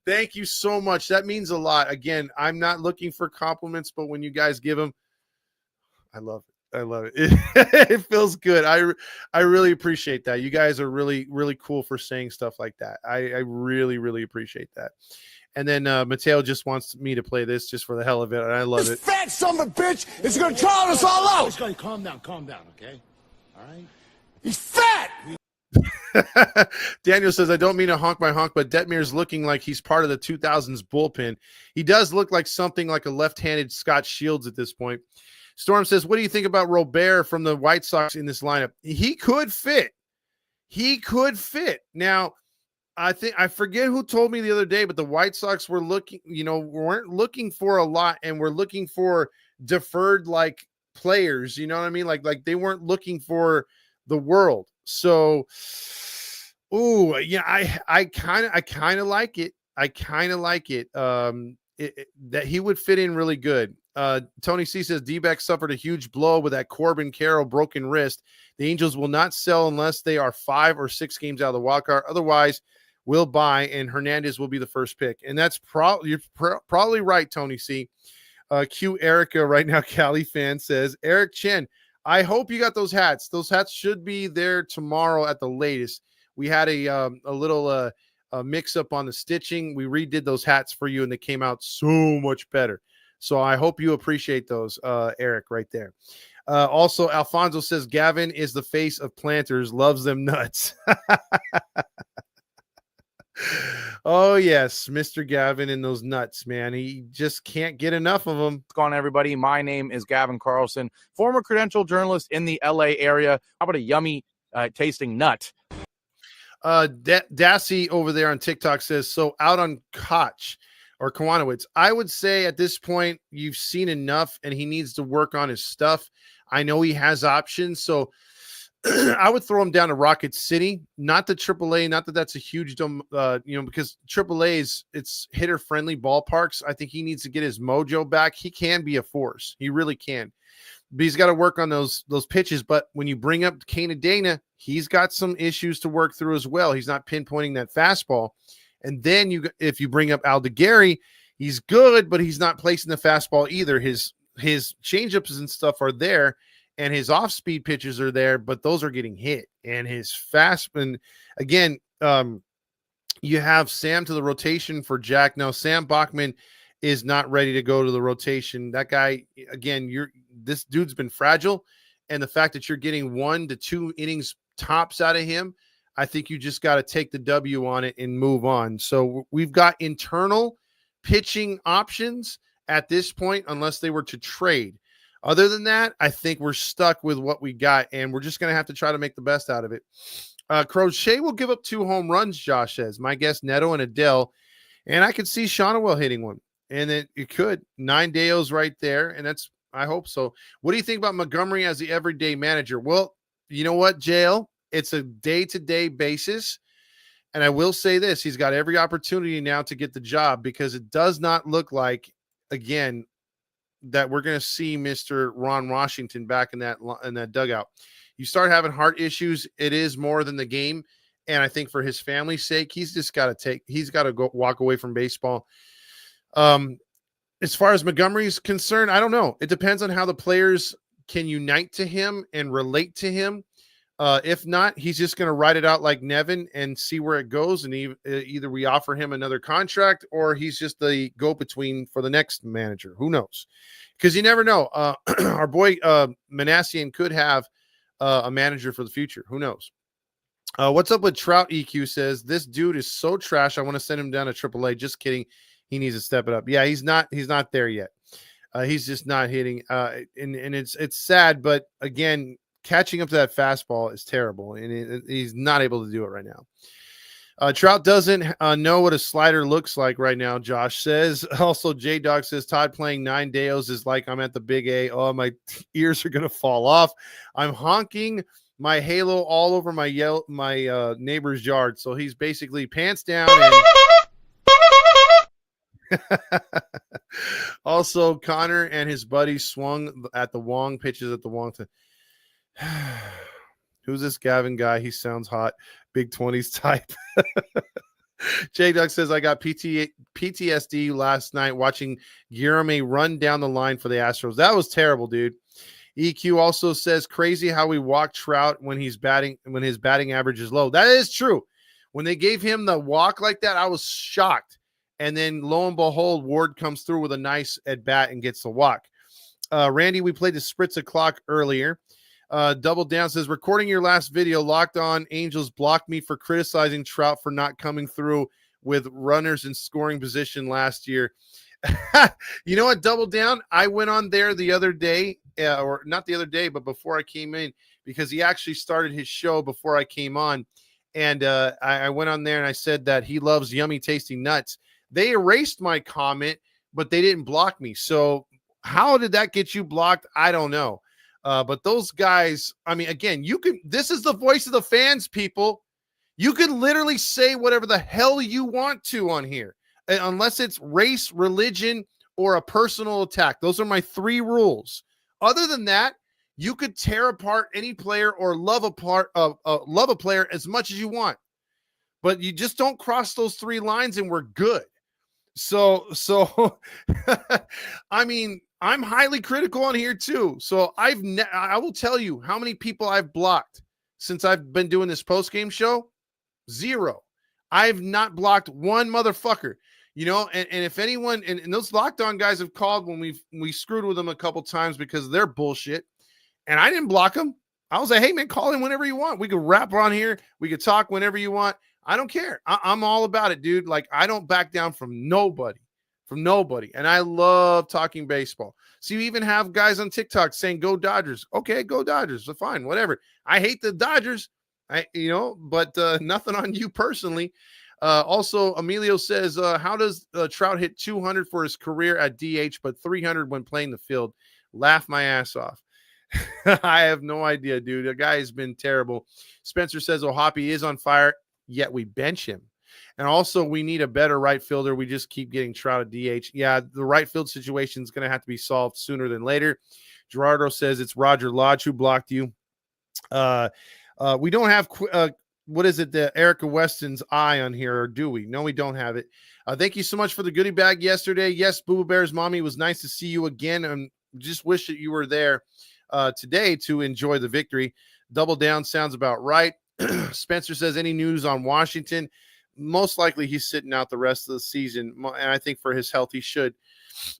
Thank you so much. That means a lot. Again, I'm not looking for compliments, but when you guys give them, I love it. I love it. It feels good. I really appreciate that. You guys are really, really cool for saying stuff like that. I really, really appreciate that. And then Mateo just wants me to play this just for the hell of it, and I love it. Fat son of a bitch is going to drown us all out. Just calm down, okay? All right? He's fat! Daniel says, I don't mean to honk my honk, but Detmer's looking like he's part of the 2000s bullpen. He does look like something like a left-handed Scott Shields at this point. Storm says, what do you think about Robert from the White Sox in this lineup? He could fit. Now, I forget who told me the other day, but the White Sox were looking, weren't looking for a lot, and we're looking for deferred like players. You know what I mean? Like they weren't looking for the world. So, ooh, yeah, I kind of like it. I kind of like it. That he would fit in really good. Tony C says D-back suffered a huge blow with that Corbin Carroll broken wrist. The Angels will not sell unless they are 5 or 6 games out of the wild card. Otherwise, we'll buy, and Hernandez will be the first pick. And that's you're probably right, Tony C. Q Erica right now, Cali fan says, Eric Chen, I hope you got those hats. Those hats should be there tomorrow at the latest. We had a little mix up on the stitching. We redid those hats for you, and they came out so much better. So I hope you appreciate those, Eric, right there. Also, Alfonso says Gavin is the face of planters, loves them nuts. Oh, yes, Mr. Gavin and those nuts, man. He just can't get enough of them. What's going on, everybody? My name is Gavin Carlson, former credential journalist in the LA area. How about a yummy tasting nut? Dassey over there on TikTok says, so out on Koch or Kowanowitz. I would say at this point, you've seen enough and he needs to work on his stuff. I know he has options, so I would throw him down to Rocket City, not the AAA. Not that that's a huge, because AAA it's hitter friendly ballparks. I think he needs to get his mojo back. He can be a force. He really can. But he's got to work on those pitches. But when you bring up Kana Dana, he's got some issues to work through as well. He's not pinpointing that fastball. And then if you bring up Aldegari, he's good, but he's not placing the fastball either. His changeups and stuff are there, and his off-speed pitches are there, but those are getting hit. And his fastball, again, you have Sam to the rotation for Jack. Now, Sam Bachman is not ready to go to the rotation. That guy, again, this dude's been fragile, and the fact that you're getting 1 to 2 innings tops out of him, I think you just got to take the W on it and move on. So we've got internal pitching options at this point, unless they were to trade. Other than that, I think we're stuck with what we got, and we're just going to have to try to make the best out of it. Crochet will give up 2 home runs, Josh says. My guess, Neto and Adele, and I could see Shonawell hitting one, and it could. 9 Deos right there, and I hope so. What do you think about Montgomery as the everyday manager? Well, you know what, JL? It's a day-to-day basis, and I will say this. He's got every opportunity now to get the job, because it does not look like, again, that we're going to see Mr. Ron Washington back in that dugout. You start having heart issues, it is more than the game. And I think for his family's sake, he's got to go walk away from baseball. As far as Montgomery's concerned, I don't know. It depends on how the players can unite to him and relate to him. If not, he's just going to ride it out like Nevin and see where it goes. And either we offer him another contract, or he's just the go-between for the next manager. Who knows? Because you never know. Our boy Manassian could have a manager for the future. Who knows? What's up with Trout? EQ says, this dude is so trash. I want to send him down to AAA. Just kidding. He needs to step it up. Yeah, he's not there yet. He's just not hitting. And it's sad, but again, catching up to that fastball is terrible, and he's not able to do it right now. Trout doesn't know what a slider looks like right now, Josh says. Also, J-Dog says, Todd playing 9 Deos is like I'm at the Big A. Oh, my ears are going to fall off. I'm honking my halo all over my neighbor's yard. So he's basically pants down. And also, Connor and his buddies swung at the Wong, pitches at the Wong. Who's this Gavin guy? He sounds hot. Big 20s type. J-Duck says, I got PTSD last night watching Guillermo run down the line for the Astros. That was terrible, dude. EQ also says, crazy how we walk Trout when his batting average is low. That is true. When they gave him the walk like that, I was shocked. And then lo and behold, Ward comes through with a nice at bat and gets the walk. Randy, we played the Spritz clock earlier. Double Down says, recording your last video, Locked On Angels blocked me for criticizing Trout for not coming through with runners in scoring position last year. You know what, Double Down? I went on there the other day, or not the other day, but before I came in, because he actually started his show before I came on. And I went on there and I said that he loves yummy tasting nuts. They erased my comment, but they didn't block me. So how did that get you blocked? I don't know. But those guys, I mean, again, this is the voice of the fans, people. You can literally say whatever the hell you want to on here, unless it's race, religion, or a personal attack. Those are my 3 rules. Other than that, you could tear apart any player or love a player as much as you want, but you just don't cross those 3 lines and we're good. So I mean, I'm highly critical on here too. So I will tell you how many people I've blocked since I've been doing this post-game show. 0. I've not blocked one motherfucker, and if anyone, and those Locked On guys have called when we screwed with them a couple times because of their bullshit, and I didn't block them. I was like, hey man, call in whenever you want. We could rap on here. We could talk whenever you want. I don't care. I'm all about it, dude. Like, I don't back down from nobody. And I love talking baseball. So you even have guys on TikTok saying, go Dodgers. Okay, go Dodgers. So fine, whatever. I hate the Dodgers, but nothing on you personally. Also, Emilio says, how does Trout hit 200 for his career at DH, but 300 when playing the field? Laugh my ass off. I have no idea, dude. The guy has been terrible. Spencer says, Hoppy is on fire, yet we bench him. And also, we need a better right fielder. We just keep getting Trout at DH. Yeah, the right field situation is going to have to be solved sooner than later. Gerardo says it's Roger Lodge who blocked you. We don't have what is it, the Erica Weston's eye on here, or do we? No, we don't have it. Thank you so much for the goodie bag yesterday. Yes, Boo Boo Bear's mommy, was nice to see you again, and just wish that you were there today to enjoy the victory. Double down sounds about right. Spencer says, any news on Washington? Most likely he's sitting out the rest of the season, and I think for his health he should.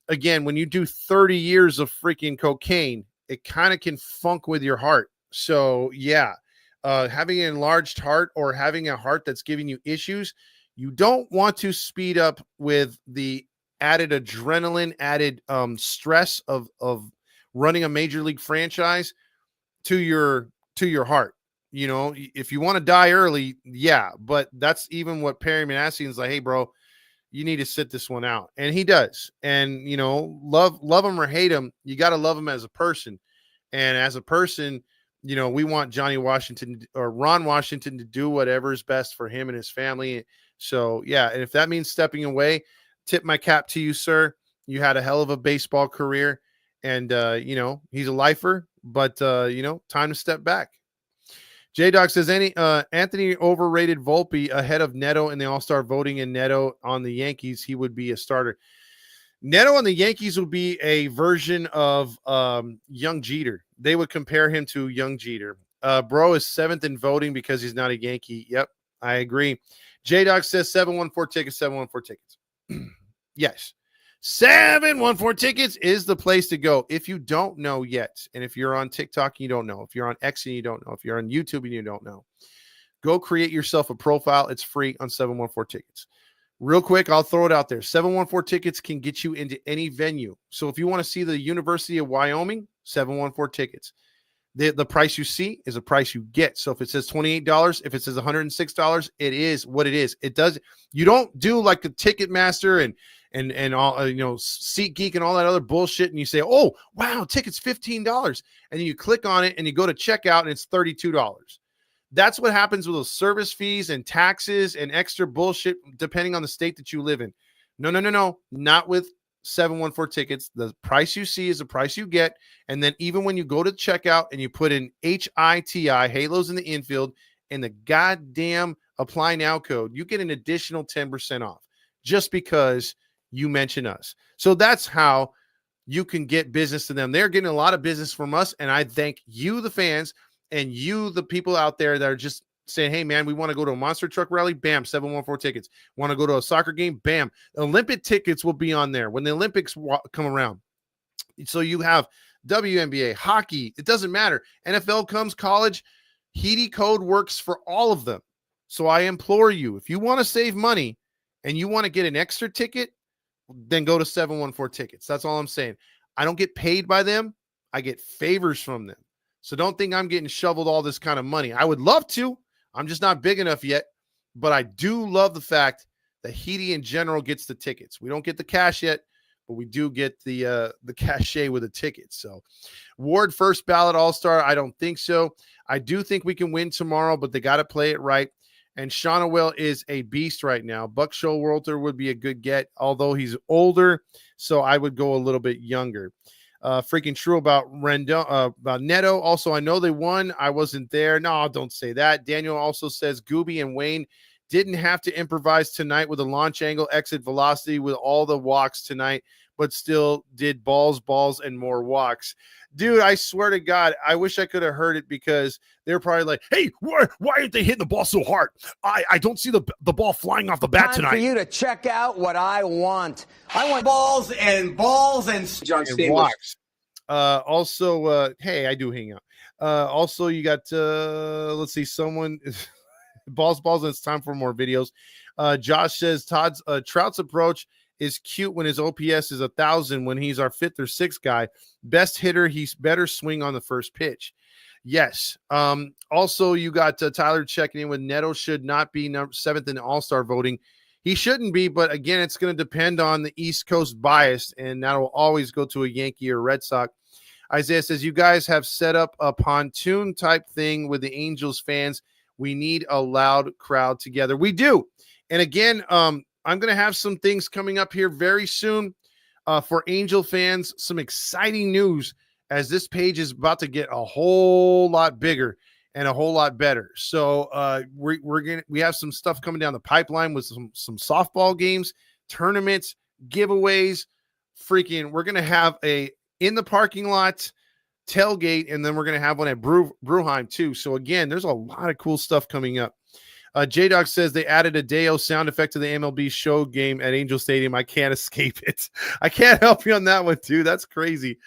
Again, when you do 30 years of freaking cocaine, it kind of can funk with your heart. So yeah, having an enlarged heart or having a heart that's giving you issues, you don't want to speed up with the added adrenaline, added stress of running a major league franchise to your heart. If you want to die early, yeah, but that's even what Perry Manassian's like, hey, bro, you need to sit this one out. And he does. And, love him or hate him, you got to love him as a person. And as a person, we want Johnny Washington or Ron Washington to do whatever is best for him and his family. So, yeah, and if that means stepping away, tip my cap to you, sir. You had a hell of a baseball career. And, he's a lifer, but, time to step back. J-Doc says, Anthony overrated Volpe ahead of Neto in the All-Star voting, and Neto on the Yankees, he would be a starter. Neto on the Yankees would be a version of young Jeter. They would compare him to young Jeter. Bro is 7th in voting because he's not a Yankee. Yep, I agree. J-Doc says 714 tickets, 714 tickets. Yes. 714 tickets is the place to go. If you don't know yet, and if you're on TikTok and you don't know, if you're on X and you don't know, if you're on YouTube and you don't know, go create yourself a profile. It's free on 714 tickets. Real quick, I'll throw it out there. 714 tickets can get you into any venue. So if you want to see the University of Wyoming, 714 tickets. The price you see is the price you get. So if it says $28, if it says $106, it is what it is. It does. You don't do like the Ticketmaster and all, SeatGeek and all that other bullshit. And you say, oh, wow, tickets $15. And then you click on it and you go to checkout and it's $32. That's what happens with those service fees and taxes and extra bullshit, depending on the state that you live in. No, not with 714 tickets. The price you see is the price you get. And then even when you go to checkout and you put in HITI, Halos in the infield, and the goddamn apply now code, you get an additional 10% off just because you mention us. So that's how you can get business to them. They're getting a lot of business from us. And I thank you, the fans, and you, the people out there that are just saying, hey, man, we want to go to a monster truck rally. Bam, 714 tickets. Want to go to a soccer game? Bam. Olympic tickets will be on there when the Olympics come around. So you have WNBA, hockey. It doesn't matter. NFL comes, college. HEDI code works for all of them. So I implore you, if you want to save money and you want to get an extra ticket, then go to 714 tickets. That's all I'm saying. I don't get paid by them. I get favors from them. So don't think I'm getting shoveled all this kind of money. I would love to. I'm just not big enough yet. But I do love the fact that HEDI in general gets the tickets. We don't get the cash yet, but we do get the cachet with a ticket. So Ward first ballot All-Star, I don't think so. I do think we can win tomorrow, but they got to play it right. And Shonawell is a beast right now. Buck Showalter would be a good get, although he's older, so I would go a little bit younger. Freaking true about about Neto. Also, I know they won. I wasn't there. No, don't say that. Daniel also says Gooby and Wayne didn't have to improvise tonight with a launch angle, exit velocity with all the walks tonight, but still did balls, and more walks. Dude, I swear to God, I wish I could have heard it because they're probably like, hey, why aren't they hitting the ball so hard? I don't see the ball flying off the bat tonight. Time for you to check out what I want. I want balls and John Stamos. Also, hey, I do hang out. Also, you got, let's see, someone, balls, and it's time for more videos. Josh says Trout's approach is cute when his OPS is 1,000 when he's our 5th or 6th guy. Best hitter, he's better swing on the first pitch. Yes. Also, you got Tyler checking in with Neto should not be 7th in All-Star voting. He shouldn't be, but again, it's going to depend on the East Coast bias, and that will always go to a Yankee or Red Sox. Isaiah says, you guys have set up a pontoon type thing with the Angels fans. We need a loud crowd together. We do. And again, I'm going to have some things coming up here very soon for Angel fans, some exciting news as this page is about to get a whole lot bigger and a whole lot better. So we have some stuff coming down the pipeline with some softball games, tournaments, giveaways. We're going to have a in the parking lot tailgate, and then we're going to have one at Bruheim too. So again, there's a lot of cool stuff coming up. J-Dog says they added a Deo sound effect to the MLB show game at Angel Stadium. I can't escape it. I can't help you on that one, too. That's crazy.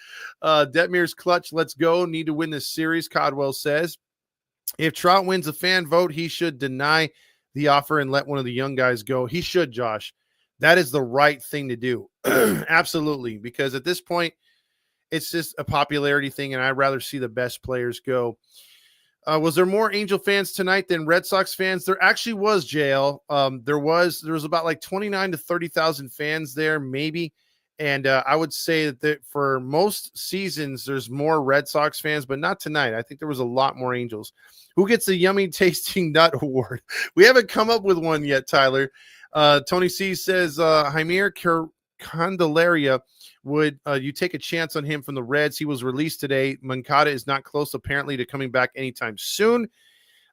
Detmir's clutch. Let's go. Need to win this series, Codwell says. If Trout wins a fan vote, he should deny the offer and let one of the young guys go. He should, Josh. That is the right thing to do. Absolutely. Because at this point, it's just a popularity thing, and I'd rather see the best players go. Was there more Angel fans tonight than Red Sox fans? There actually was, JL. There was about like 29 to 30,000 fans there, maybe. And I would say that for most seasons, there's more Red Sox fans, but not tonight. I think there was a lot more Angels. Who gets the Yummy Tasting Nut Award? We haven't come up with one yet, Tyler. Tony C says, Jaime Candelaria, would you take a chance on him from the Reds? He was released today. Moncada is not close, apparently, to coming back anytime soon.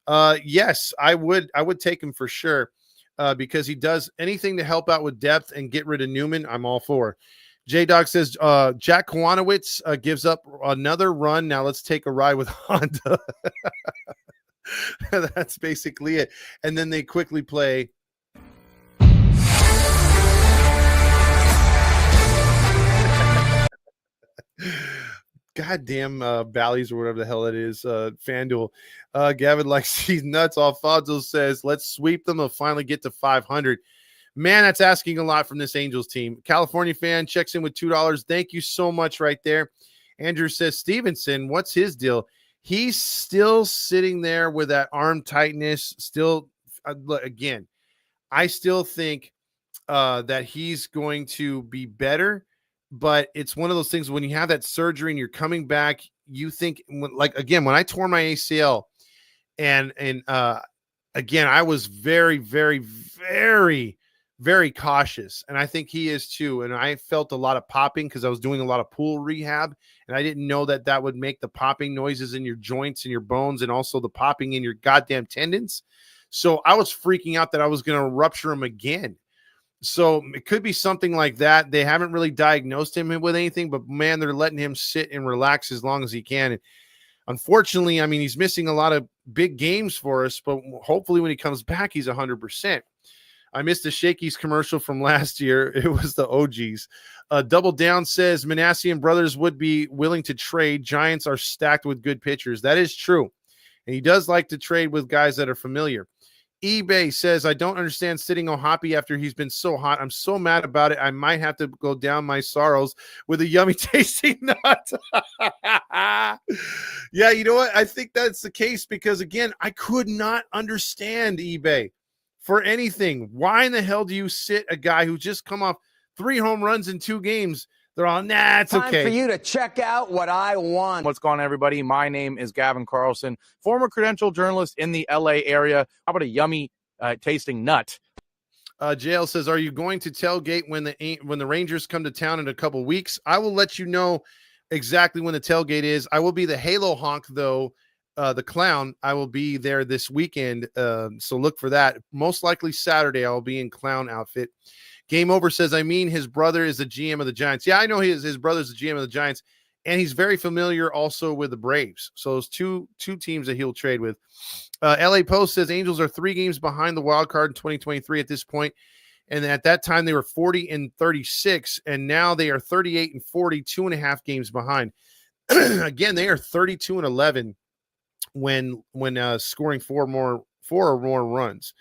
Yes, I would take him for sure because he does anything to help out with depth and get rid of Newman. I'm all for. J-Dog says Jack Kwanowitz gives up another run. Now let's take a ride with Honda. That's basically it. And then they quickly play. Goddamn Bally's or whatever the hell it is. FanDuel. Gavin likes these nuts. Alfonso says, let's sweep them and finally get to 500. Man, that's asking a lot from this Angels team. California fan checks in with $2. Thank you so much right there. Andrew says, Stevenson, what's his deal? He's still sitting there with that arm tightness. Still, again, I still think that he's going to be better. But it's one of those things when you have that surgery and you're coming back, you think like, again, when I tore my ACL and again, I was very, very, very, very cautious. And I think he is too. And I felt a lot of popping because I was doing a lot of pool rehab and I didn't know that would make the popping noises in your joints and your bones and also the popping in your goddamn tendons. So I was freaking out that I was going to rupture them again. So it could be something like that. They haven't really diagnosed him with anything, but man, they're letting him sit and relax as long as he can. And unfortunately, I mean, he's missing a lot of big games for us, but hopefully when he comes back, he's 100%. I missed the Shakey's commercial from last year. It was the OGs. Double Down says Manassian brothers would be willing to trade. Giants are stacked with good pitchers. That is true. And he does like to trade with guys that are familiar. eBay says, I don't understand sitting on Hoppy after he's been so hot. I'm so mad about it. I might have to go down my sorrows with a yummy tasting nut. Yeah, you know what? I think that's the case because, again, I could not understand eBay for anything. Why in the hell do you sit a guy who just come off 3 home runs in 2 games. They're all, nah, it's Time okay. for you to check out what I want. What's going on, everybody? My name is Gavin Carlson, former credential journalist in the LA area. How about a yummy tasting nut? JL says, are you going to tailgate when the Rangers come to town in a couple weeks? I will let you know exactly when the tailgate is. I will be the Halo honk, though, the clown. I will be there this weekend, so look for that. Most likely Saturday, I'll be in clown outfit. Game Over says, I mean, his brother is the GM of the Giants. Yeah, I know his brother's the GM of the Giants, and he's very familiar also with the Braves. So those two teams that he'll trade with. LA Post says Angels are 3 games behind the wild card in 2023 at this point. And at that time, they were 40-36, and now they are 38-40, 2.5 games behind. Again, they are 32-11 when scoring 4 or more runs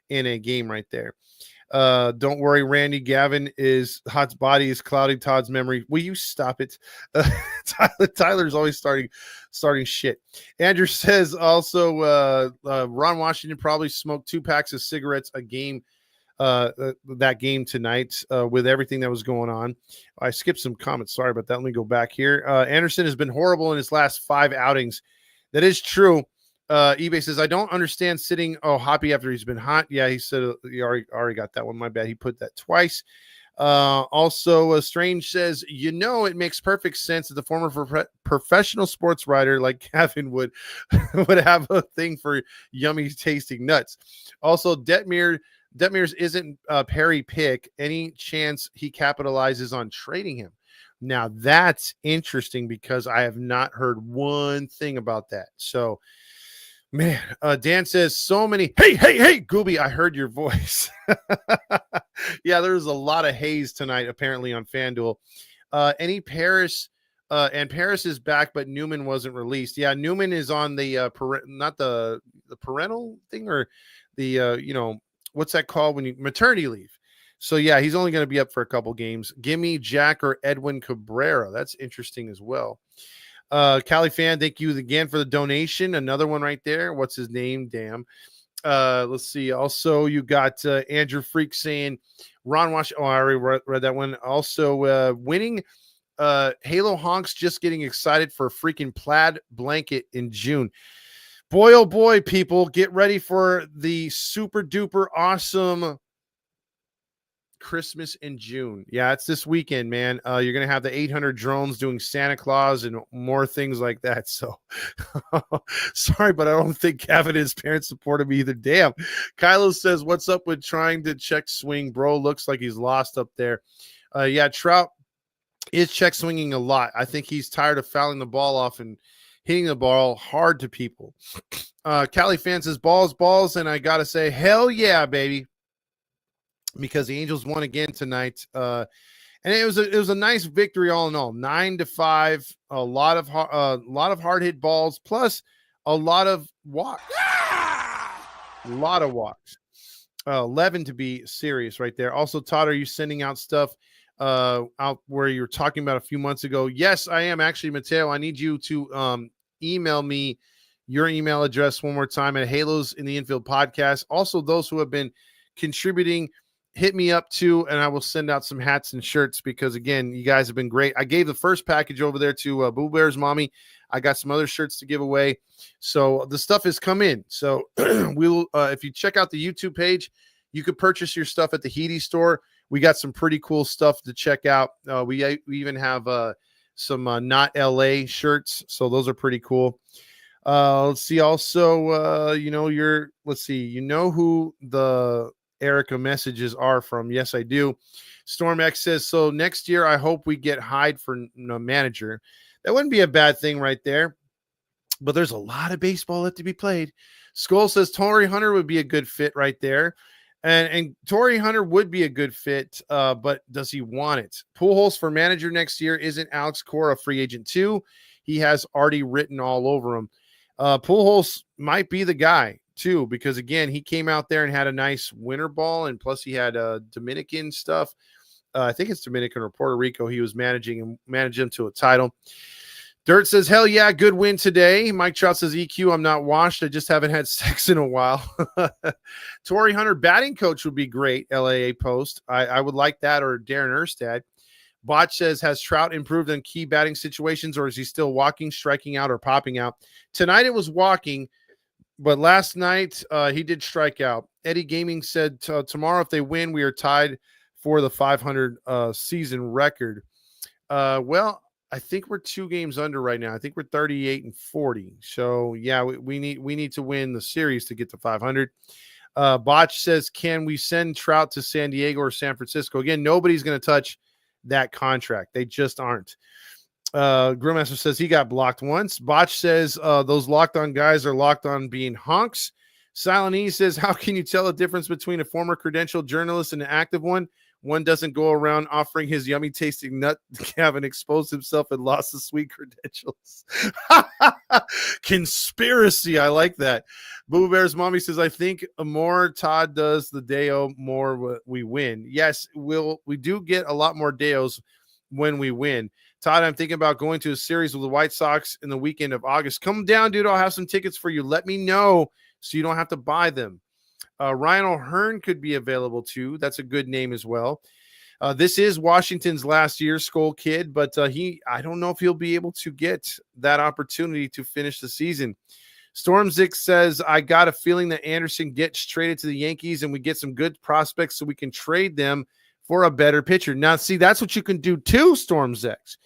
in a game right there. Don't worry, Randy. Gavin Hot's body is clouding Todd's memory. Will you stop it? Tyler's always starting shit. Andrew says also Ron Washington probably smoked 2 packs of cigarettes a game that game tonight with everything that was going on. I skipped some comments. Sorry about that. Let me go back here. Anderson has been horrible in his last 5 outings. That is true. eBay says, I don't understand sitting Hoppy after he's been hot. Yeah, he said he already got that one. My bad. He put that twice. Also, Strange says, it makes perfect sense that the former professional sports writer like Gavin would have a thing for yummy tasting nuts. Also, Detmers isn't Perry pick. Any chance he capitalizes on trading him? Now, that's interesting because I have not heard one thing about that. So, man, Dan says so many. Hey, Gooby, I heard your voice. Yeah, there's a lot of haze tonight, apparently, on FanDuel. Any Paris, and Paris is back, but Newman wasn't released. Yeah, Newman is on the not the parental thing, or the what's that called when you maternity leave. So yeah, he's only going to be up for a couple games. Gimme Jack or Edwin Cabrera. That's interesting as well. Cali fan, thank you again for the donation. Another one right there. What's his name? Damn. Let's see. Also, you got Andrew Freak saying Ron Washington. Oh, I already read that one. Also, winning Halo honks just getting excited for a freaking plaid blanket in June. Boy, oh boy, people, get ready for the super duper awesome Christmas in June. Yeah, it's this weekend, man. You're gonna have the 800 drones doing Santa Claus and more things like that. So sorry, but I don't think Gavin and his parents support him either. Damn. Kylo says, what's up with trying to check swing, bro? Looks like he's lost up there. Yeah, Trout is check swinging a lot. I think he's tired of fouling the ball off and hitting the ball hard to people. Cali fan says balls, and I gotta say, hell yeah, baby. Because the Angels won again tonight, and it was a nice victory all in all. 9-5, a lot of hard hit balls, plus a lot of walks. A lot of walks. 11 to be serious right there. Also, Todd, are you sending out stuff out where you were talking about a few months ago? Yes, I am actually, Mateo. I need you to email me your email address one more time at Halos in the Infield podcast. Also, those who have been contributing, hit me up too, and I will send out some hats and shirts because, again, you guys have been great. I gave the first package over there to Boo Bear's mommy. I got some other shirts to give away. So the stuff has come in. So we'll if you check out the YouTube page, you could purchase your stuff at the Heedy store. We got some pretty cool stuff to check out. We even have some Not LA shirts. So those are pretty cool. Let's see. Also, let's see. You know who the Erica messages are from? Yes, I do. Storm X says, so next year I hope we get Hyde for manager. That wouldn't be a bad thing right there, but there's a lot of baseball left to be played. Skull says Torrey Hunter would be a good fit right there, and Torrey Hunter would be a good fit, but does he want it? Pujols for manager next year. Isn't Alex Cora a free agent too? He has already written all over him. Pujols might be the guy too, because again, he came out there and had a nice winter ball, and plus he had Dominican stuff. I think it's Dominican or Puerto Rico. He was managing them to a title. Dirt says, hell yeah, good win today. Mike Trout says, EQ, I'm not washed. I just haven't had sex in a while. Torrey Hunter, batting coach would be great, LAA post. I would like that, or Darren Erstad. Botch says, has Trout improved in key batting situations, or is he still walking, striking out, or popping out? Tonight it was walking, but last night he did strike out. Eddie Gaming said, tomorrow if they win, we are tied for the 500 season record. Well, I think we're 2 games under right now. I think we're 38-40. So yeah, we need to win the series to get to 500. Botch says, can we send Trout to San Diego or San Francisco? Again, nobody's going to touch that contract. They just aren't. Grillmaster says he got blocked once. Botch says those locked on guys are locked on being honks. Silent E says, how can you tell the difference between a former credentialed journalist and an active one? One doesn't go around offering his yummy tasting nut. Gavin exposed himself and lost the sweet credentials. Conspiracy. I like that. Boo Bear's mommy says, I think more Todd does the Deo, more we win. Yes, we do get a lot more Deos when we win. Todd, I'm thinking about going to a series with the White Sox in the weekend of August. Come down, dude. I'll have some tickets for you. Let me know so you don't have to buy them. Ryan O'Hearn could be available too. That's a good name as well. This is Washington's last year, Skull Kid, but I don't know if he'll be able to get that opportunity to finish the season. Stormzik says, I got a feeling that Anderson gets traded to the Yankees and we get some good prospects so we can trade them for a better pitcher. Now, see, that's what you can do too, Stormzik.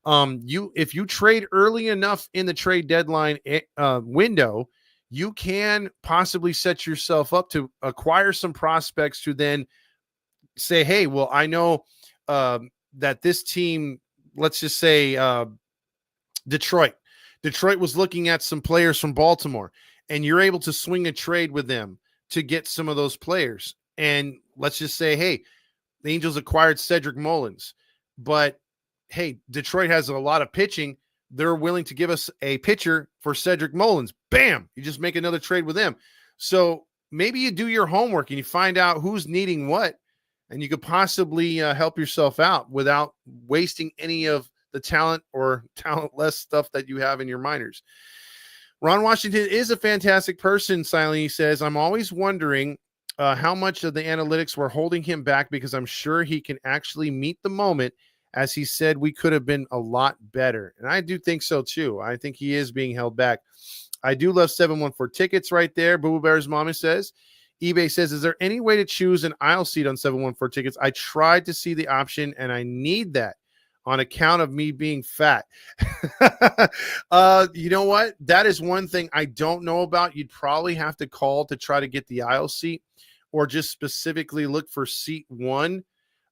If you trade early enough in the trade deadline window, you can possibly set yourself up to acquire some prospects to then say, hey, well, I know that this team, let's just say Detroit was looking at some players from Baltimore, and you're able to swing a trade with them to get some of those players. And let's just say, hey, the Angels acquired Cedric Mullins, but hey, Detroit has a lot of pitching. They're willing to give us a pitcher for Cedric Mullins. Bam! You just make another trade with them. So maybe you do your homework and you find out who's needing what, and you could possibly help yourself out without wasting any of the talent or talentless stuff that you have in your minors. Ron Washington is a fantastic person, Silently says. I'm always wondering how much of the analytics were holding him back, because I'm sure he can actually meet the moment. As he said, we could have been a lot better. And I do think so, too. I think he is being held back. I do love 714 tickets right there. Boo Bear's mommy says. eBay says, is there any way to choose an aisle seat on 714 tickets? I tried to see the option, and I need that on account of me being fat. You know what? That is one thing I don't know about. You'd probably have to call to try to get the aisle seat, or just specifically look for seat 1.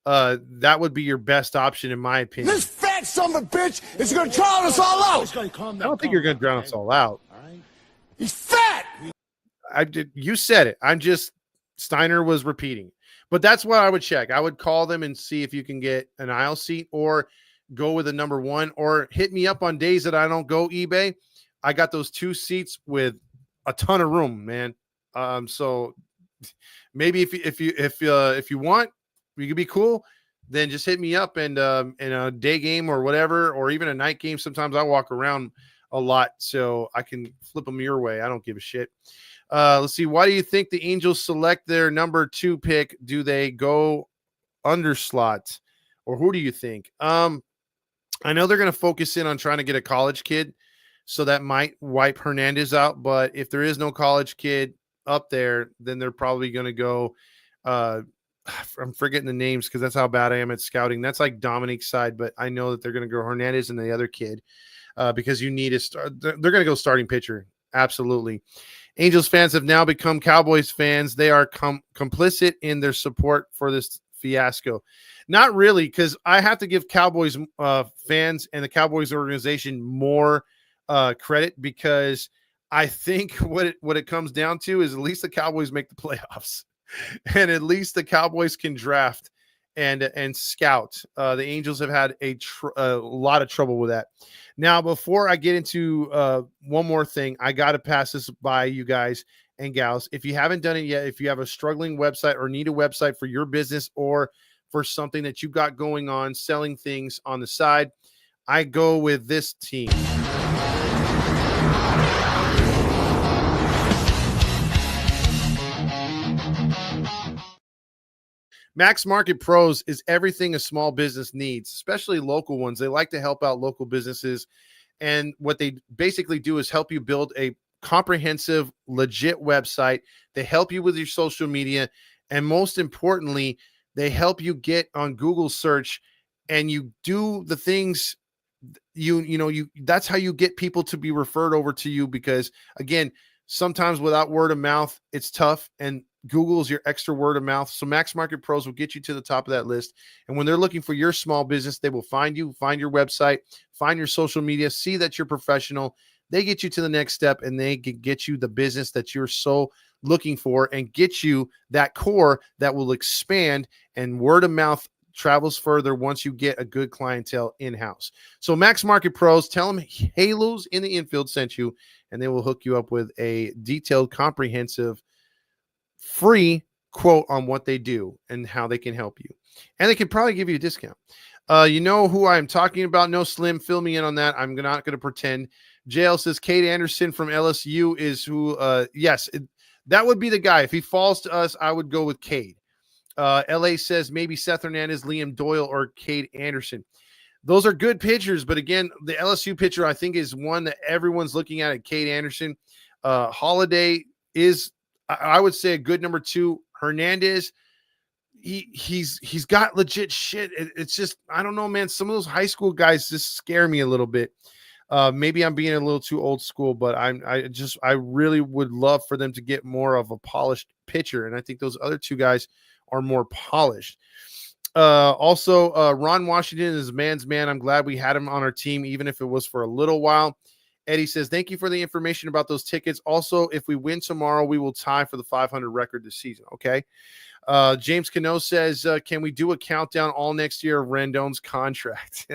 That would be your best option, in my opinion. This fat son of a bitch is going to drown us all out. I don't think you're going to drown us all out. All right. He's fat. You said it. I'm just, Steiner was repeating. But that's what I would check. I would call them and see if you can get an aisle seat, or go with a number 1, or hit me up on days that I don't go eBay. I got those 2 seats with a ton of room, man. So maybe if you want, you could be cool, then just hit me up, and in a day game or whatever, or even a night game. Sometimes I walk around a lot, so I can flip them your way. I don't give a shit. Let's see. Why do you think the Angels select their number 2 pick? Do they go under slot, or who do you think? I know they're going to focus in on trying to get a college kid, so that might wipe Hernandez out. But if there is no college kid up there, then they're probably going to go I'm forgetting the names because that's how bad I am at scouting. That's like Dominique's side, but I know that they're going to go Hernandez and the other kid because you need a start. They're going to go starting pitcher. Absolutely. Angels fans have now become Cowboys fans. They are complicit in their support for this fiasco. Not really, because I have to give Cowboys fans and the Cowboys organization more credit, because I think what it comes down to is at least the Cowboys make the playoffs. And at least the Cowboys can draft and scout. The Angels have had a lot of trouble with that. Now, before I get into one more thing, I got to pass this by you guys and gals. If you haven't done it yet, if you have a struggling website or need a website for your business or for something that you got going on, selling things on the side, I go with this team. Max Market Pros is everything a small business needs, especially local ones. They like to help out local businesses. And what they basically do is help you build a comprehensive, legit website. They help you with your social media. And most importantly, they help you get on Google search, and you do the things that's how you get people to be referred over to you, because again, sometimes without word of mouth, it's tough, and Google is your extra word of mouth. So Max Market Pros will get you to the top of that list. And when they're looking for your small business, they will find you, find your website, find your social media, see that you're professional. They get you to the next step, and they can get you the business that you're so looking for, and get you that core that will expand, and word of mouth travels further once you get a good clientele in-house. So Max Market Pros, tell them Halos in the Infield sent you, and they will hook you up with a detailed, comprehensive, free quote on what they do and how they can help you. And they can probably give you a discount. You know who I'm talking about? No Slim, fill me in on that. I'm not going to pretend. JL says Cade Anderson from LSU is who, yes, that would be the guy. If he falls to us, I would go with Cade. LA says maybe Seth Hernandez, Liam Doyle, or Cade Anderson. Those are good pitchers, but again, the LSU pitcher I think is one that everyone's looking at Cade Anderson. Holiday is, I would say, a good number 2. Hernandez, he's got legit shit. It's just, I don't know, man. Some of those high school guys just scare me a little bit. Maybe I'm being a little too old school, but I really would love for them to get more of a polished pitcher, and I think those other 2 guys are more polished. Also, Ron Washington is a man's man. I'm glad we had him on our team, even if it was for a little while. Eddie says, thank you for the information about those tickets. Also, if we win tomorrow, we will tie for the 500 record this season. Okay. James Cano says, can we do a countdown all next year of Rendon's contract?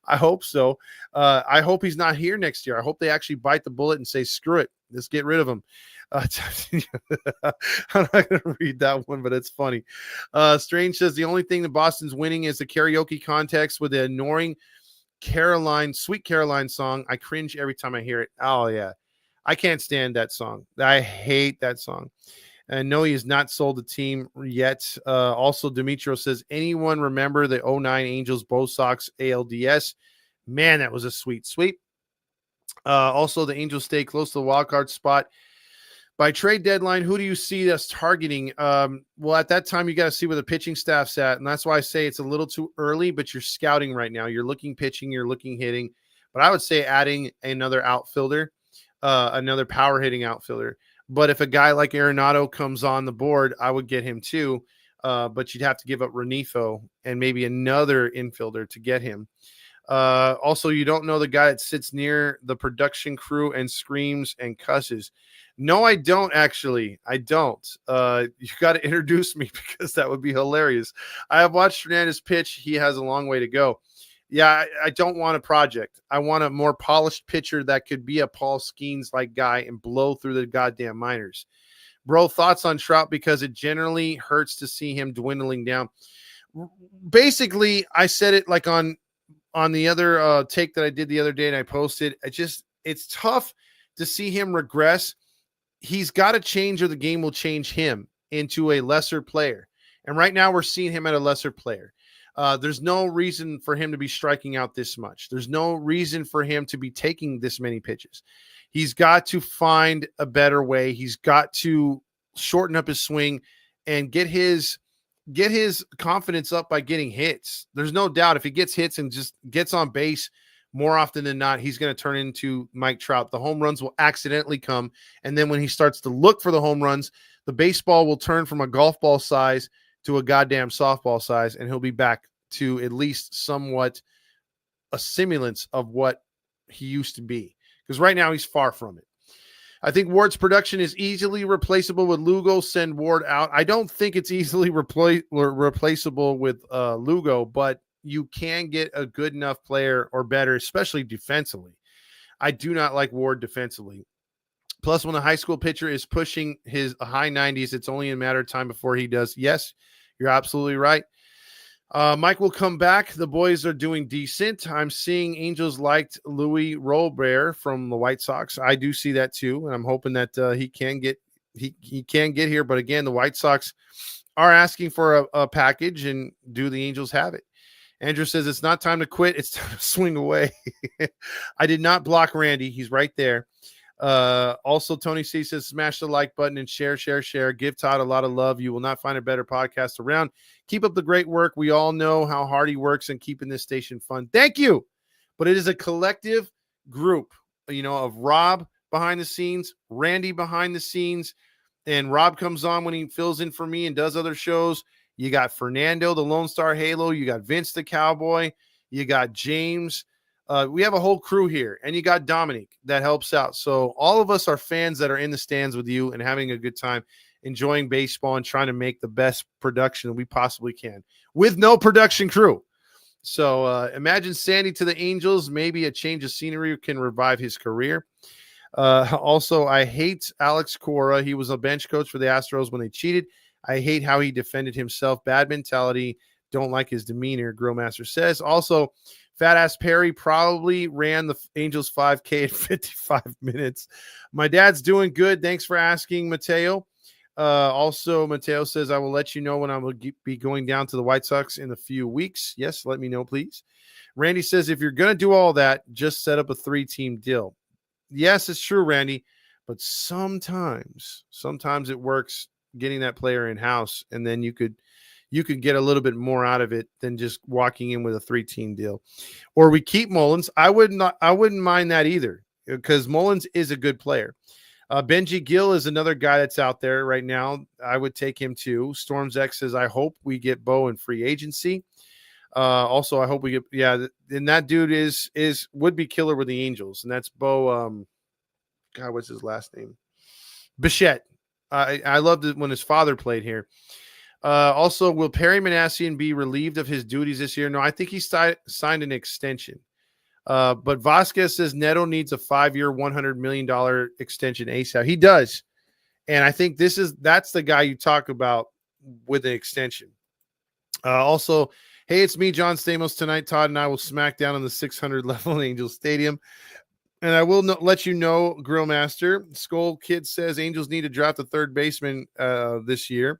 I hope so. I hope he's not here next year. I hope they actually bite the bullet and say, screw it, let's get rid of him. I'm not going to read that one, but it's funny. Strange says, the only thing that Boston's winning is the karaoke contest with the annoying Sweet Caroline song. I cringe every time I hear it. Oh, yeah. I can't stand that song. I hate that song. And no, he has not sold the team yet. Also, Demetrio says, anyone remember the 09 Angels Bo Sox ALDS? Man, that was a sweet sweep. Also, the Angels stay close to the wild card spot. By trade deadline, who do you see us targeting? Well, at that time, you got to see where the pitching staff's at. And that's why I say it's a little too early, but you're scouting right now. You're looking pitching, you're looking hitting. But I would say adding another outfielder, another power hitting outfielder. But if a guy like Arenado comes on the board, I would get him too. But you'd have to give up Renifo and maybe another infielder to get him. Also, you don't know the guy that sits near the production crew and screams and cusses. No, I don't actually. I don't. You got to introduce me, because that would be hilarious. I have watched Hernandez pitch. He has a long way to go. Yeah, I don't want a project. I want a more polished pitcher that could be a Paul Skeens-like guy and blow through the goddamn minors. Bro, thoughts on Trout, because it generally hurts to see him dwindling down. Basically, I said it like on the other take that I did the other day and I posted. It's tough to see him regress. He's got to change, or the game will change him into a lesser player. And right now we're seeing him at a lesser player. There's no reason for him to be striking out this much. There's no reason for him to be taking this many pitches. He's got to find a better way. He's got to shorten up his swing and get his confidence up by getting hits. There's no doubt if he gets hits and just gets on base more often than not, he's going to turn into Mike Trout. The home runs will accidentally come. And then when he starts to look for the home runs, the baseball will turn from a golf ball size to a goddamn softball size, and he'll be back to at least somewhat a semblance of what he used to be. Because right now he's far from it. I think Ward's production is easily replaceable with Lugo. Send Ward out. I don't think it's easily replaceable with Lugo, but you can get a good enough player or better, especially defensively. I do not like Ward defensively. Plus, when a high school pitcher is pushing his high 90s, it's only a matter of time before he does. Yes, you're absolutely right. Mike will come back. The boys are doing decent. I'm seeing Angels liked Louis Robert from the White Sox. I do see that too, and I'm hoping that he can get here. But again, the White Sox are asking for a package, and do the Angels have it? Andrew says it's not time to quit. It's time to swing away. I did not block Randy. He's right there. Also, Tony C says, smash the like button and share. Give Todd a lot of love. You will not find a better podcast around. Keep up the great work. We all know how hard he works in keeping this station fun. Thank you. But it is a collective group, of Rob behind the scenes, Randy behind the scenes, and Rob comes on when he fills in for me and does other shows. You got Fernando, the Lone Star Halo. You got Vince the Cowboy. You got James. We have a whole crew here, and you got Dominic that helps out. So all of us are fans that are in the stands with you and having a good time, enjoying baseball and trying to make the best production we possibly can with no production crew. So imagine Sandy to the Angels. Maybe a change of scenery can revive his career. Also, I hate Alex Cora. He was a bench coach for the Astros when they cheated. I hate how he defended himself. Bad mentality. Don't like his demeanor, Grillmaster says. Also, Fat Ass Perry probably ran the Angels 5K in 55 minutes. My dad's doing good. Thanks for asking, Mateo. Also, Mateo says, I will let you know when I will be going down to the White Sox in a few weeks. Yes, let me know, please. Randy says, if you're going to do all that, just set up a 3-team deal. Yes, it's true, Randy, but sometimes it works getting that player in-house, and then you could get a little bit more out of it than just walking in with a 3-team deal. Or we keep Mullins. I wouldn't mind that either, because Mullins is a good player. Benji Gill is another guy that's out there right now. I would take him too. Storms X says, I hope we get Bo in free agency. Also, I hope we get, and that dude would be killer with the Angels, and that's Bo. God, what's his last name? Bichette. I loved it when his father played here. Also, will Perry Manassian be relieved of his duties this year? No, I think he signed an extension. But Vasquez says Neto needs a 5-year, $100 million extension ASAP. He does. And I think that's the guy you talk about with an extension. Also, hey, it's me, John Stamos. Tonight, Todd and I will smack down on the 600 level in Angels Stadium. And I will let you know, Grillmaster. Skull Kid says Angels need to draft a third baseman this year.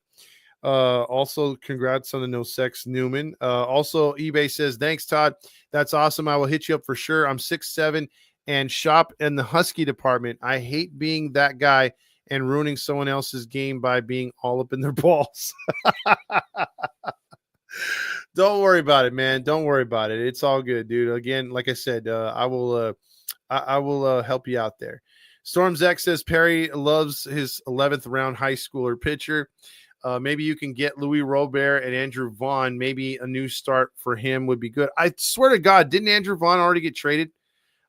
Also, congrats on the No Sex Newman. Also, eBay says, thanks, Todd. That's awesome. I will hit you up for sure. I'm 6'7" and shop in the Husky department. I hate being that guy and ruining someone else's game by being all up in their balls. Don't worry about it, man. Don't worry about it. It's all good, dude. Again, like I said, I will help you out there. Storms X says Perry loves his 11th round high schooler pitcher. Maybe you can get Louis Robert and Andrew Vaughn. Maybe a new start for him would be good. I swear to God, didn't Andrew Vaughn already get traded?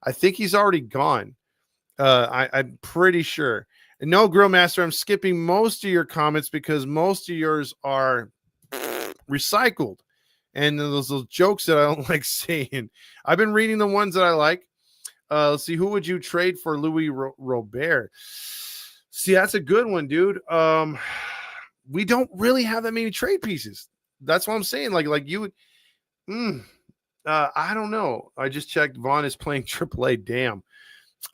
I think he's already gone. I'm pretty sure. And no, Grillmaster, I'm skipping most of your comments because most of yours are recycled. And those jokes that I don't like saying. I've been reading the ones that I like. Let's see. Who would you trade for Louis Robert? See, that's a good one, dude. We don't really have that many trade pieces. That's what I'm saying. Like you would. I don't know. I just checked. Vaughn is playing AAA. Damn.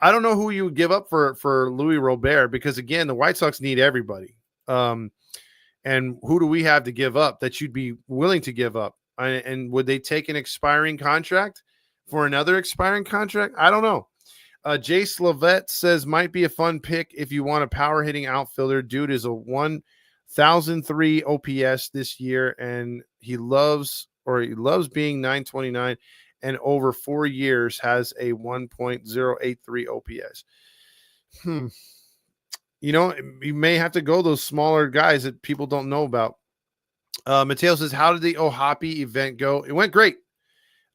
I don't know who you would give up for Louis Robert because again, the White Sox need everybody. And who do we have to give up that you'd be willing to give up? And would they take an expiring contract for another expiring contract? I don't know. Jace Levette says might be a fun pick if you want a power hitting outfielder. Dude is a 1,003 OPS this year, and he loves being 929, and over 4 years has a 1.083 OPS. You may have to go those smaller guys that people don't know about. Mateo says, how did the Ohapi event go? It went great.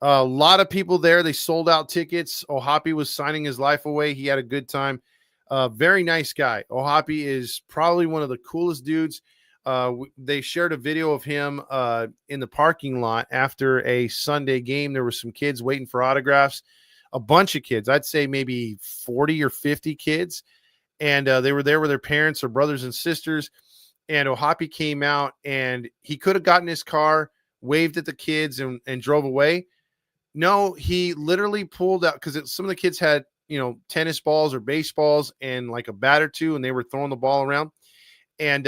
A lot of people there. They sold out tickets. Ohapi was signing his life away. He had a good time. Very nice guy. Ohapi is probably one of the coolest dudes. They shared a video of him in the parking lot after a Sunday game. There were some kids waiting for autographs. A bunch of kids. I'd say maybe 40 or 50 kids. And they were there with their parents or brothers and sisters. And Ohapi came out, and he could have gotten his car waved at the kids and drove away. No, he literally pulled out because some of the kids had, tennis balls or baseballs and like a bat or two, and they were throwing the ball around. And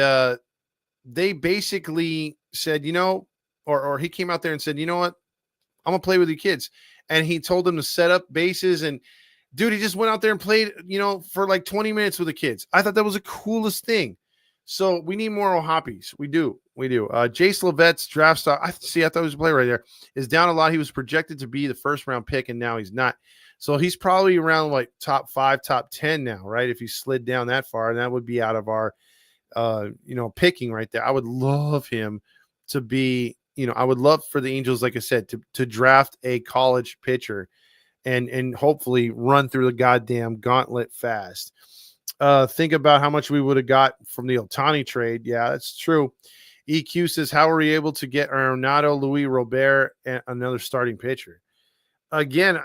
they basically said, or he came out there and said, you know what? I'm going to play with you kids. And he told them to set up bases. And dude, he just went out there and played, for like 20 minutes with the kids. I thought that was the coolest thing. So we need more Ohoppies. We do. Jace Levette's draft stock. I thought he was a player right there. Is down a lot. He was projected to be the first round pick, and now he's not. So he's probably around like top 5, top 10 now, right? If he slid down that far, and that would be out of our, picking right there. I would love him to be, I would love for the Angels, like I said, to draft a college pitcher and hopefully run through the goddamn gauntlet fast. Think about how much we would have got from the Ohtani trade. Yeah, that's true. EQ says, how are we able to get Arenado, Luis Robert, and another starting pitcher? Again,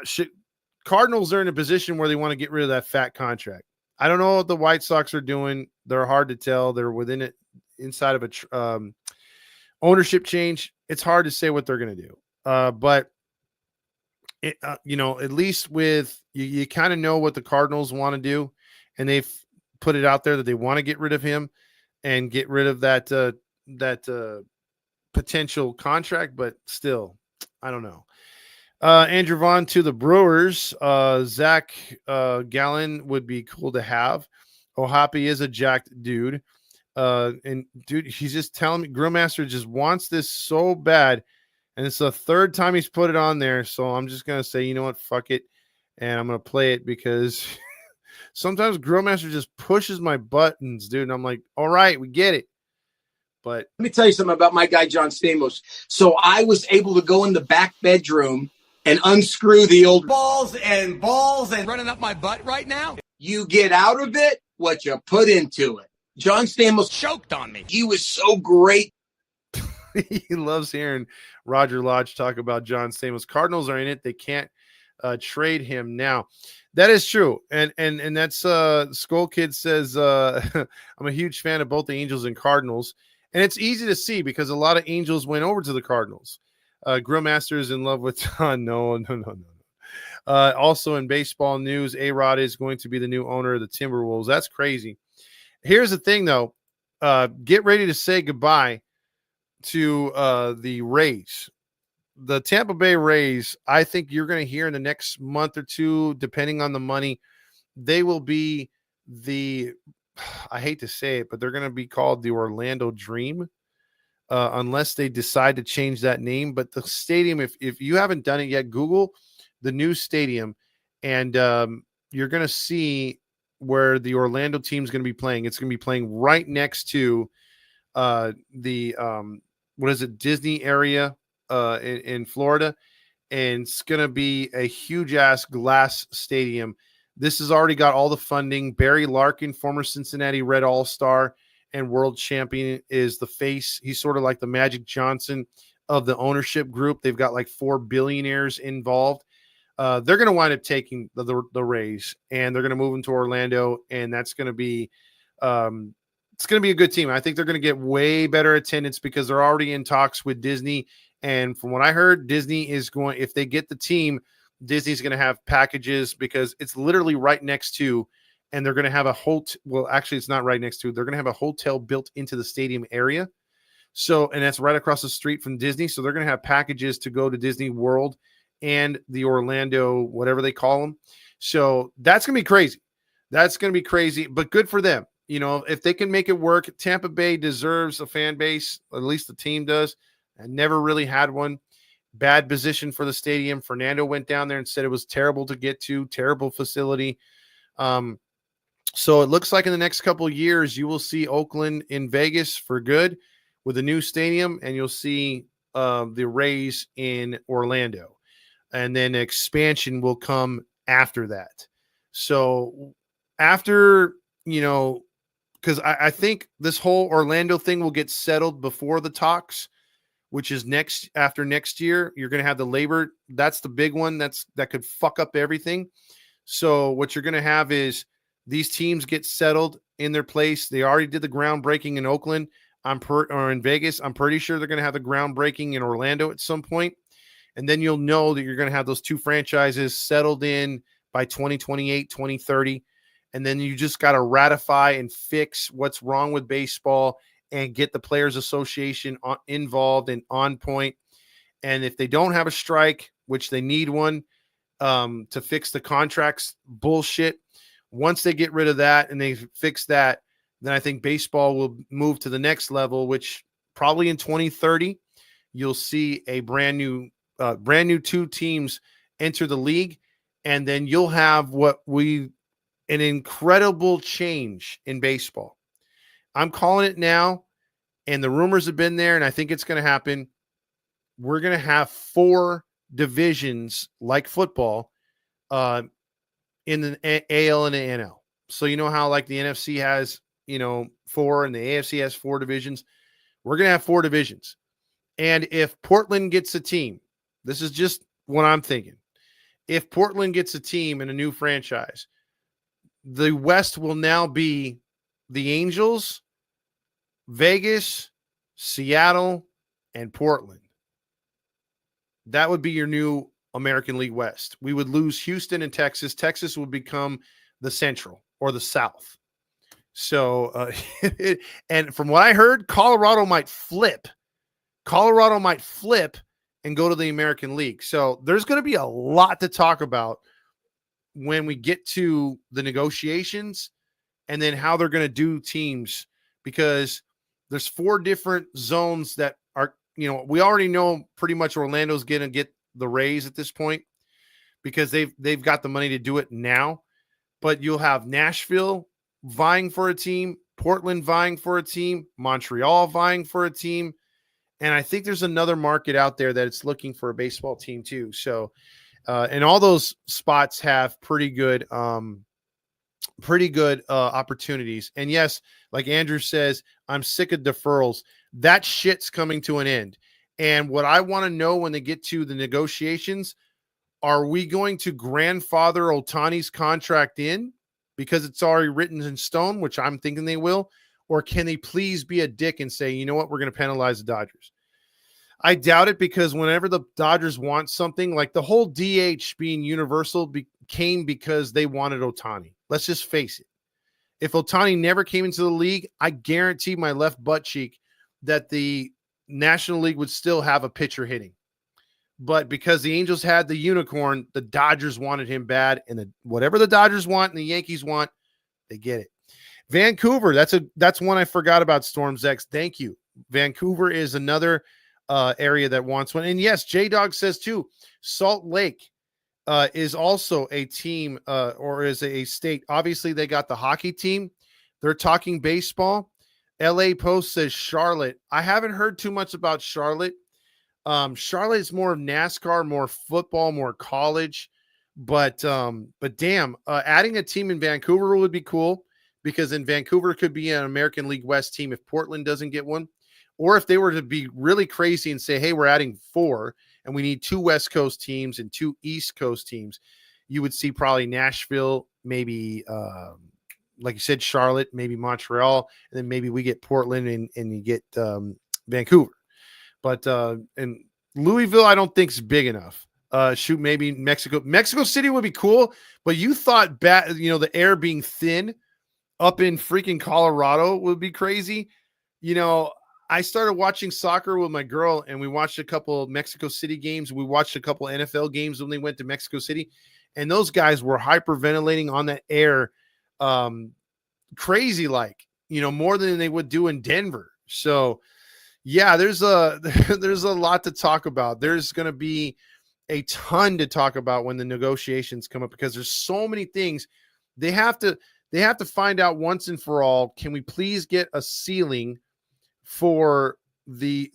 Cardinals are in a position where they want to get rid of that fat contract. I don't know what the White Sox are doing. They're hard to tell. They're within it, inside of a ownership change. It's hard to say what they're going to do. But at least with you kind of know what the Cardinals want to do, and they've put it out there that they want to get rid of him and get rid of that potential contract. But still, I don't know. Andrew Vaughn to the Brewers. Zach Gallen would be cool to have. O'Hoppe is a jacked dude. And dude, he's just telling me Grillmaster just wants this so bad. And it's the third time he's put it on there. So I'm just going to say, you know what? Fuck it. And I'm going to play it because sometimes Grillmaster just pushes my buttons, dude. And I'm like, all right, we get it. But let me tell you something about my guy, John Stamos. So I was able to go in the back bedroom and unscrew the old balls and running up my butt right now. You get out of it what you put into it. John Stamos choked on me. He was so great. He loves hearing Roger Lodge talk about John Stamos. Cardinals are in it. They can't trade him now. That is true. And that's Skull Kid says, I'm a huge fan of both the Angels and Cardinals. And it's easy to see because a lot of Angels went over to the Cardinals. Grillmaster is in love with John. No. Also in baseball news, A-Rod is going to be the new owner of the Timberwolves. That's crazy. Here's the thing, though. Get ready to say goodbye to the Rays. The Tampa Bay Rays, I think you're going to hear in the next month or two, depending on the money, they will be I hate to say it, but they're going to be called the Orlando Dream. Unless they decide to change that name. But the stadium, if you haven't done it yet, Google the new stadium, and you're going to see where the Orlando team is going to be playing. It's going to be playing right next to Disney area in Florida, and it's going to be a huge-ass glass stadium. This has already got all the funding. Barry Larkin, former Cincinnati Red All-Star and world champion, is the face. He's sort of like the Magic Johnson of the ownership group. They've got like 4 billionaires involved. They're going to wind up taking the Rays, and they're going to move them to Orlando, and that's going to be it's going to be a good team. I think they're going to get way better attendance because they're already in talks with Disney. And from what I heard, Disney is going, if they get the team, Disney's going to have packages because it's literally right next to. And they're going to have a hotel. Well, actually, it's not right next to. They're going to have a hotel built into the stadium area. So, and that's right across the street from Disney. So they're going to have packages to go to Disney World and the Orlando, whatever they call them. So that's going to be crazy. That's going to be crazy, but good for them. If they can make it work, Tampa Bay deserves a fan base. At least the team does. I never really had one. Bad position for the stadium. Fernando went down there and said it was terrible to get to, terrible facility. So it looks like in the next couple of years, you will see Oakland in Vegas for good with a new stadium, and you'll see the Rays in Orlando. And then expansion will come after that. So after, because I think this whole Orlando thing will get settled before the talks, which is after next year. You're going to have the labor. That's the big one that could fuck up everything. So what you're going to have is these teams get settled in their place. They already did the groundbreaking in Oakland. or in Vegas. I'm pretty sure they're going to have the groundbreaking in Orlando at some point. And then you'll know that you're going to have those two franchises settled in by 2028, 2030. And then you just got to ratify and fix what's wrong with baseball and get the Players Association involved and on point. And if they don't have a strike, which they need one to fix the contracts bullshit, once they get rid of that and they fix that, then I think baseball will move to the next level, which probably in 2030, you'll see a brand new two teams enter the league. And then you'll have an incredible change in baseball. I'm calling it now, and the rumors have been there, and I think it's going to happen. We're going to have 4 divisions like football in the AL and the NL. So you know how like the NFC has, 4 and the AFC has 4 divisions. We're going to have 4 divisions. And if Portland gets a team, this is just what I'm thinking. If Portland gets a team in a new franchise, the West will now be the Angels, Vegas, Seattle, and Portland. That would be your new American League West. We would lose Houston and Texas. Texas would become the Central or the South. So, and from what I heard, Colorado might flip. And go to the American League. So there's going to be a lot to talk about when we get to the negotiations and then how they're going to do teams, because there's 4 different zones that are, we already know pretty much Orlando's going to get the raise at this point because they've got the money to do it now. But you'll have Nashville vying for a team, Portland vying for a team, Montreal vying for a team. And I think there's another market out there that it's looking for a baseball team too. So, and all those spots have pretty good opportunities. And yes, like Andrew says, I'm sick of deferrals. That shit's coming to an end. And what I want to know when they get to the negotiations, are we going to grandfather Ohtani's contract in because it's already written in stone, which I'm thinking they will? Or can they please be a dick and say, you know what, we're going to penalize the Dodgers? I doubt it, because whenever the Dodgers want something, like the whole DH being universal came because they wanted Ohtani. Let's just face it. If Ohtani never came into the league, I guarantee my left butt cheek that the National League would still have a pitcher hitting. But because the Angels had the unicorn, the Dodgers wanted him bad. And whatever the Dodgers want and the Yankees want, they get it. Vancouver, that's one I forgot about, Storms X. Thank you. Vancouver is another area that wants one. And yes, J-Dog says too, Salt Lake is also a team or is a state. Obviously, they got the hockey team. They're talking baseball. LA Post says Charlotte. I haven't heard too much about Charlotte. Charlotte is more of NASCAR, more football, more college. But damn, adding a team in Vancouver would be cool, because in Vancouver could be an American League West team if Portland doesn't get one. Or if they were to be really crazy and say, hey, we're adding 4 and we need 2 West Coast teams and 2 East Coast teams, you would see probably Nashville, maybe, like you said, Charlotte, maybe Montreal, and then maybe we get Portland and you get Vancouver. But and Louisville, I don't think is big enough. Maybe Mexico City would be cool, but you thought the air being thin up in freaking Colorado would be crazy. I started watching soccer with my girl, and we watched a couple of Mexico City games. We watched a couple of NFL games when they went to Mexico City, and those guys were hyperventilating on that air, crazy more than they would do in Denver. So, yeah, there's a lot to talk about. There's going to be a ton to talk about when the negotiations come up, because there's so many things they have to find out once and for all. Can we please get a ceiling for the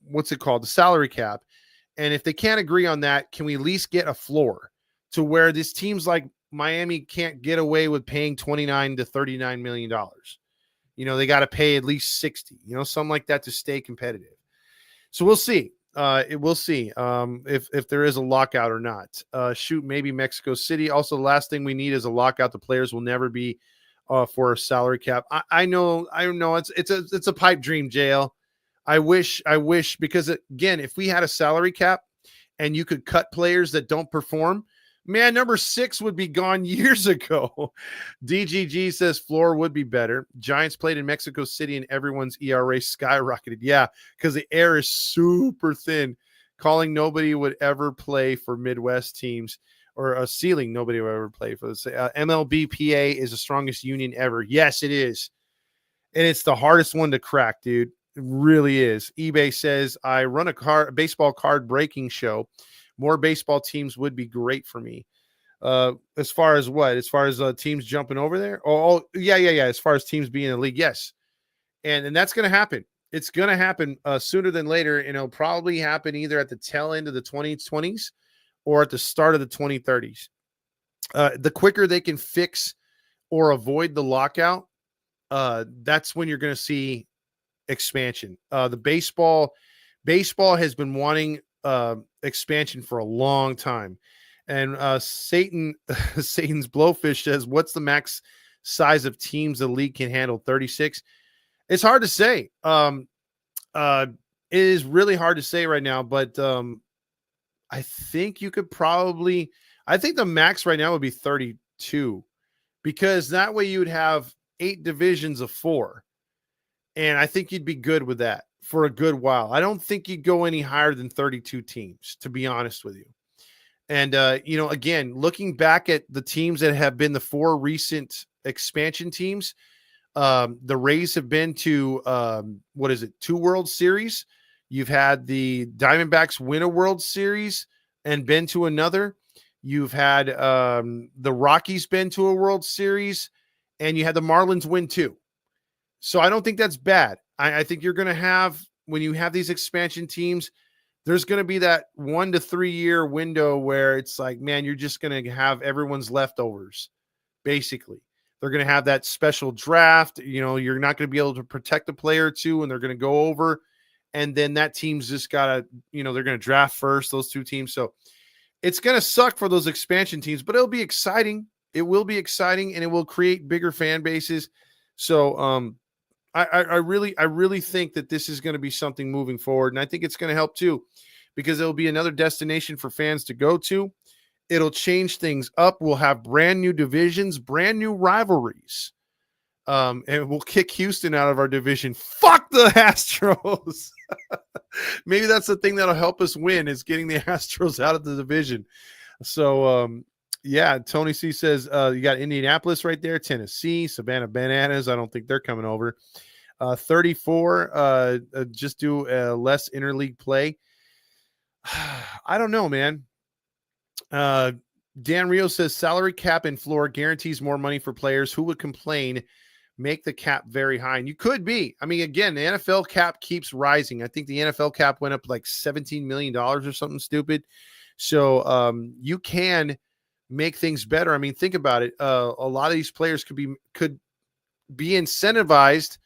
what's it called, the salary cap? And if they can't agree on that, can we at least get a floor to where these teams like Miami can't get away with paying $29 to $39 million? They got to pay at least 60, something like that to stay competitive. So we'll see. We'll see if there is a lockout or not. Maybe Mexico City. Also, the last thing we need is a lockout. The players will never be for a salary cap. I know it's a pipe dream, JL. I wish because again, if we had a salary cap and you could cut players that don't perform, man, number 6 would be gone years ago. DGG says floor would be better. Giants played in Mexico City and everyone's ERA skyrocketed. Yeah, because the air is super thin. Calling nobody would ever play for Midwest teams, or a ceiling nobody would ever play for. MLBPA is the strongest union ever. Yes, it is. And it's the hardest one to crack, dude. It really is. eBay says, I run a baseball card breaking show. More baseball teams would be great for me. As far as what? As far as teams jumping over there? Oh, yeah. As far as teams being in the league, yes. And that's going to happen. It's going to happen sooner than later, and it'll probably happen either at the tail end of the 2020s or at the start of the 2030s. The quicker they can fix or avoid the lockout, that's when you're going to see expansion. The baseball has been wanting expansion for a long time. And Satan's Blowfish says, what's the max size of teams the league can handle? 36. It's hard to say. It is really hard to say right now, but I think you could probably, I think the max right now would be 32, because that way you would have 8 divisions of 4. And I think you'd be good with that for a good while. I don't think you'd go any higher than 32 teams, to be honest with you. And, again, looking back at the teams that have been the 4 recent expansion teams, the Rays have been to, 2 World Series. You've had the Diamondbacks win a World Series and been to another. You've had the Rockies been to a World Series, and you had the Marlins win 2. So I don't think that's bad. I think you're going to have, when you have these expansion teams, there's going to be that 1 to 3 year window where it's like, man, you're just going to have everyone's leftovers, basically. They're going to have that special draft. You're not going to be able to protect a player or two, and they're going to go over. And then that team's just got to, they're going to draft first, those 2 teams. So it's going to suck for those expansion teams, but it'll be exciting. It will be exciting, and it will create bigger fan bases. So I really think that this is going to be something moving forward. And I think it's going to help too, because it'll be another destination for fans to go to. It'll change things up. We'll have brand new divisions, brand new rivalries. And we'll kick Houston out of our division. Fuck the Astros. Maybe that's the thing that'll help us win, is getting the Astros out of the division. So, Tony C says you got Indianapolis right there, Tennessee, Savannah Bananas. I don't think they're coming over. 34, just do less interleague play. I don't know, man. Dan Rio says salary cap and floor guarantees more money for players. Who would complain? Make the cap very high. And you could be. I mean, again, the NFL cap keeps rising. I think the NFL cap went up like $17 million or something stupid. So you can make things better. I mean, think about it. A lot of these players could be incentivized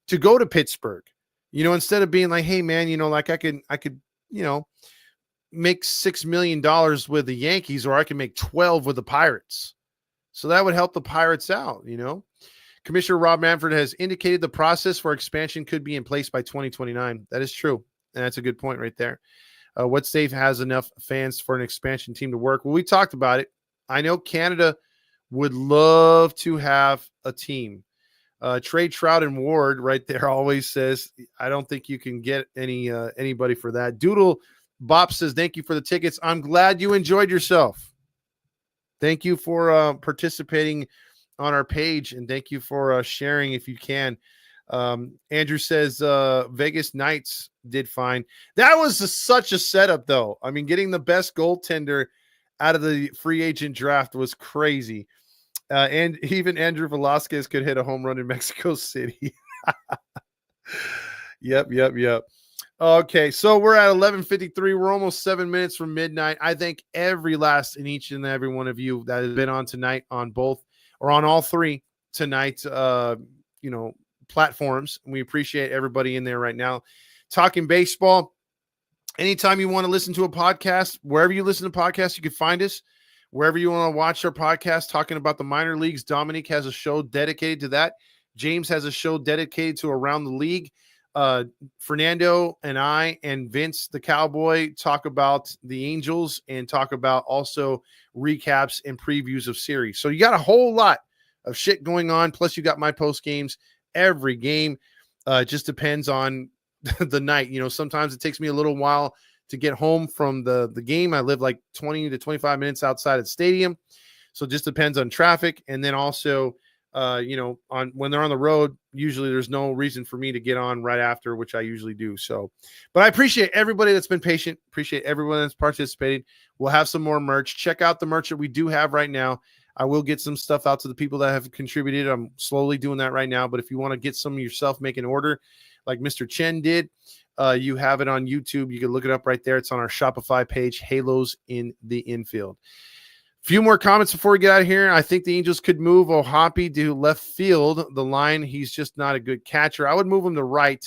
to go to Pittsburgh, instead of being like, hey man, like I could, make $6 million with the Yankees, or I can make 12 with the Pirates. So that would help the Pirates out, Commissioner Rob Manfred has indicated the process for expansion could be in place by 2029. That is true. And that's a good point right there. What state has enough fans for an expansion team to work? Well, we talked about it. I know Canada would love to have a team. Trey Trout and Ward right there always says, I don't think you can get anybody for that. Doodle Bop says, thank you for the tickets. I'm glad you enjoyed yourself. Thank you for participating on our page, and thank you for sharing if you can. Andrew says Vegas Knights did fine. That was such a setup, though. I mean, getting the best goaltender out of the free agent draft was crazy. And even Andrew Velasquez could hit a home run in Mexico City. Yep. Okay, so we're at 11:53. We're almost 7 minutes from midnight. I thank every last and each and every one of you that has been on tonight on both or on all 3 tonight, platforms. We appreciate everybody in there right now. Talking baseball. Anytime you want to listen to a podcast, wherever you listen to podcasts, you can find us. Wherever you want to watch our podcast talking about the minor leagues, Dominic has a show dedicated to that. James has a show dedicated to Around the League. Fernando and I and Vince the Cowboy talk about the Angels and talk about also recaps and previews of series. So you got a whole lot of shit going on. Plus you got my post games every game. It just depends on the night. You know, sometimes it takes me a little while to get home from the game. I live like 20 to 25 minutes outside of the stadium. So it just depends on traffic. And then also, you know, on when they're on the road, usually there's no reason for me to get on right after, which I usually do. So, but I appreciate everybody that's been patient. Appreciate everyone that's participated. We'll have some more merch. Check out the merch that we do have right now. I will get some stuff out to the people that have contributed. I'm slowly doing that right now. But if you want to get some yourself, make an order like Mr. Chen did. You have it on YouTube. You can look it up right there. It's on our Shopify page, Halos in the Infield. Few more comments before we get out of here. I think the Angels could move O'Hoppe to left field. The line, he's just not a good catcher. I would move him to right.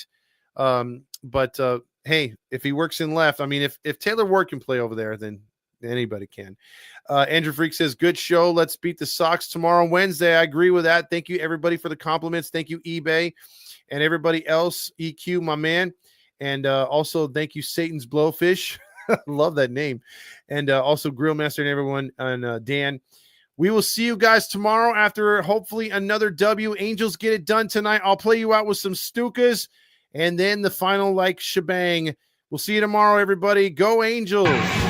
But hey, if he works in left, I mean, if Taylor Ward can play over there, then anybody can. Andrew Freak says, good show. Let's beat the Sox tomorrow, Wednesday. I agree with that. Thank you, everybody, for the compliments. Thank you, eBay, and everybody else. EQ, my man. And also, thank you, Satan's Blowfish. Love that name. And also Grillmaster and everyone, and Dan. We will see you guys tomorrow after hopefully another W. Angels get it done tonight. I'll play you out with some Stukas and then the final shebang. We'll see you tomorrow, everybody. Go Angels.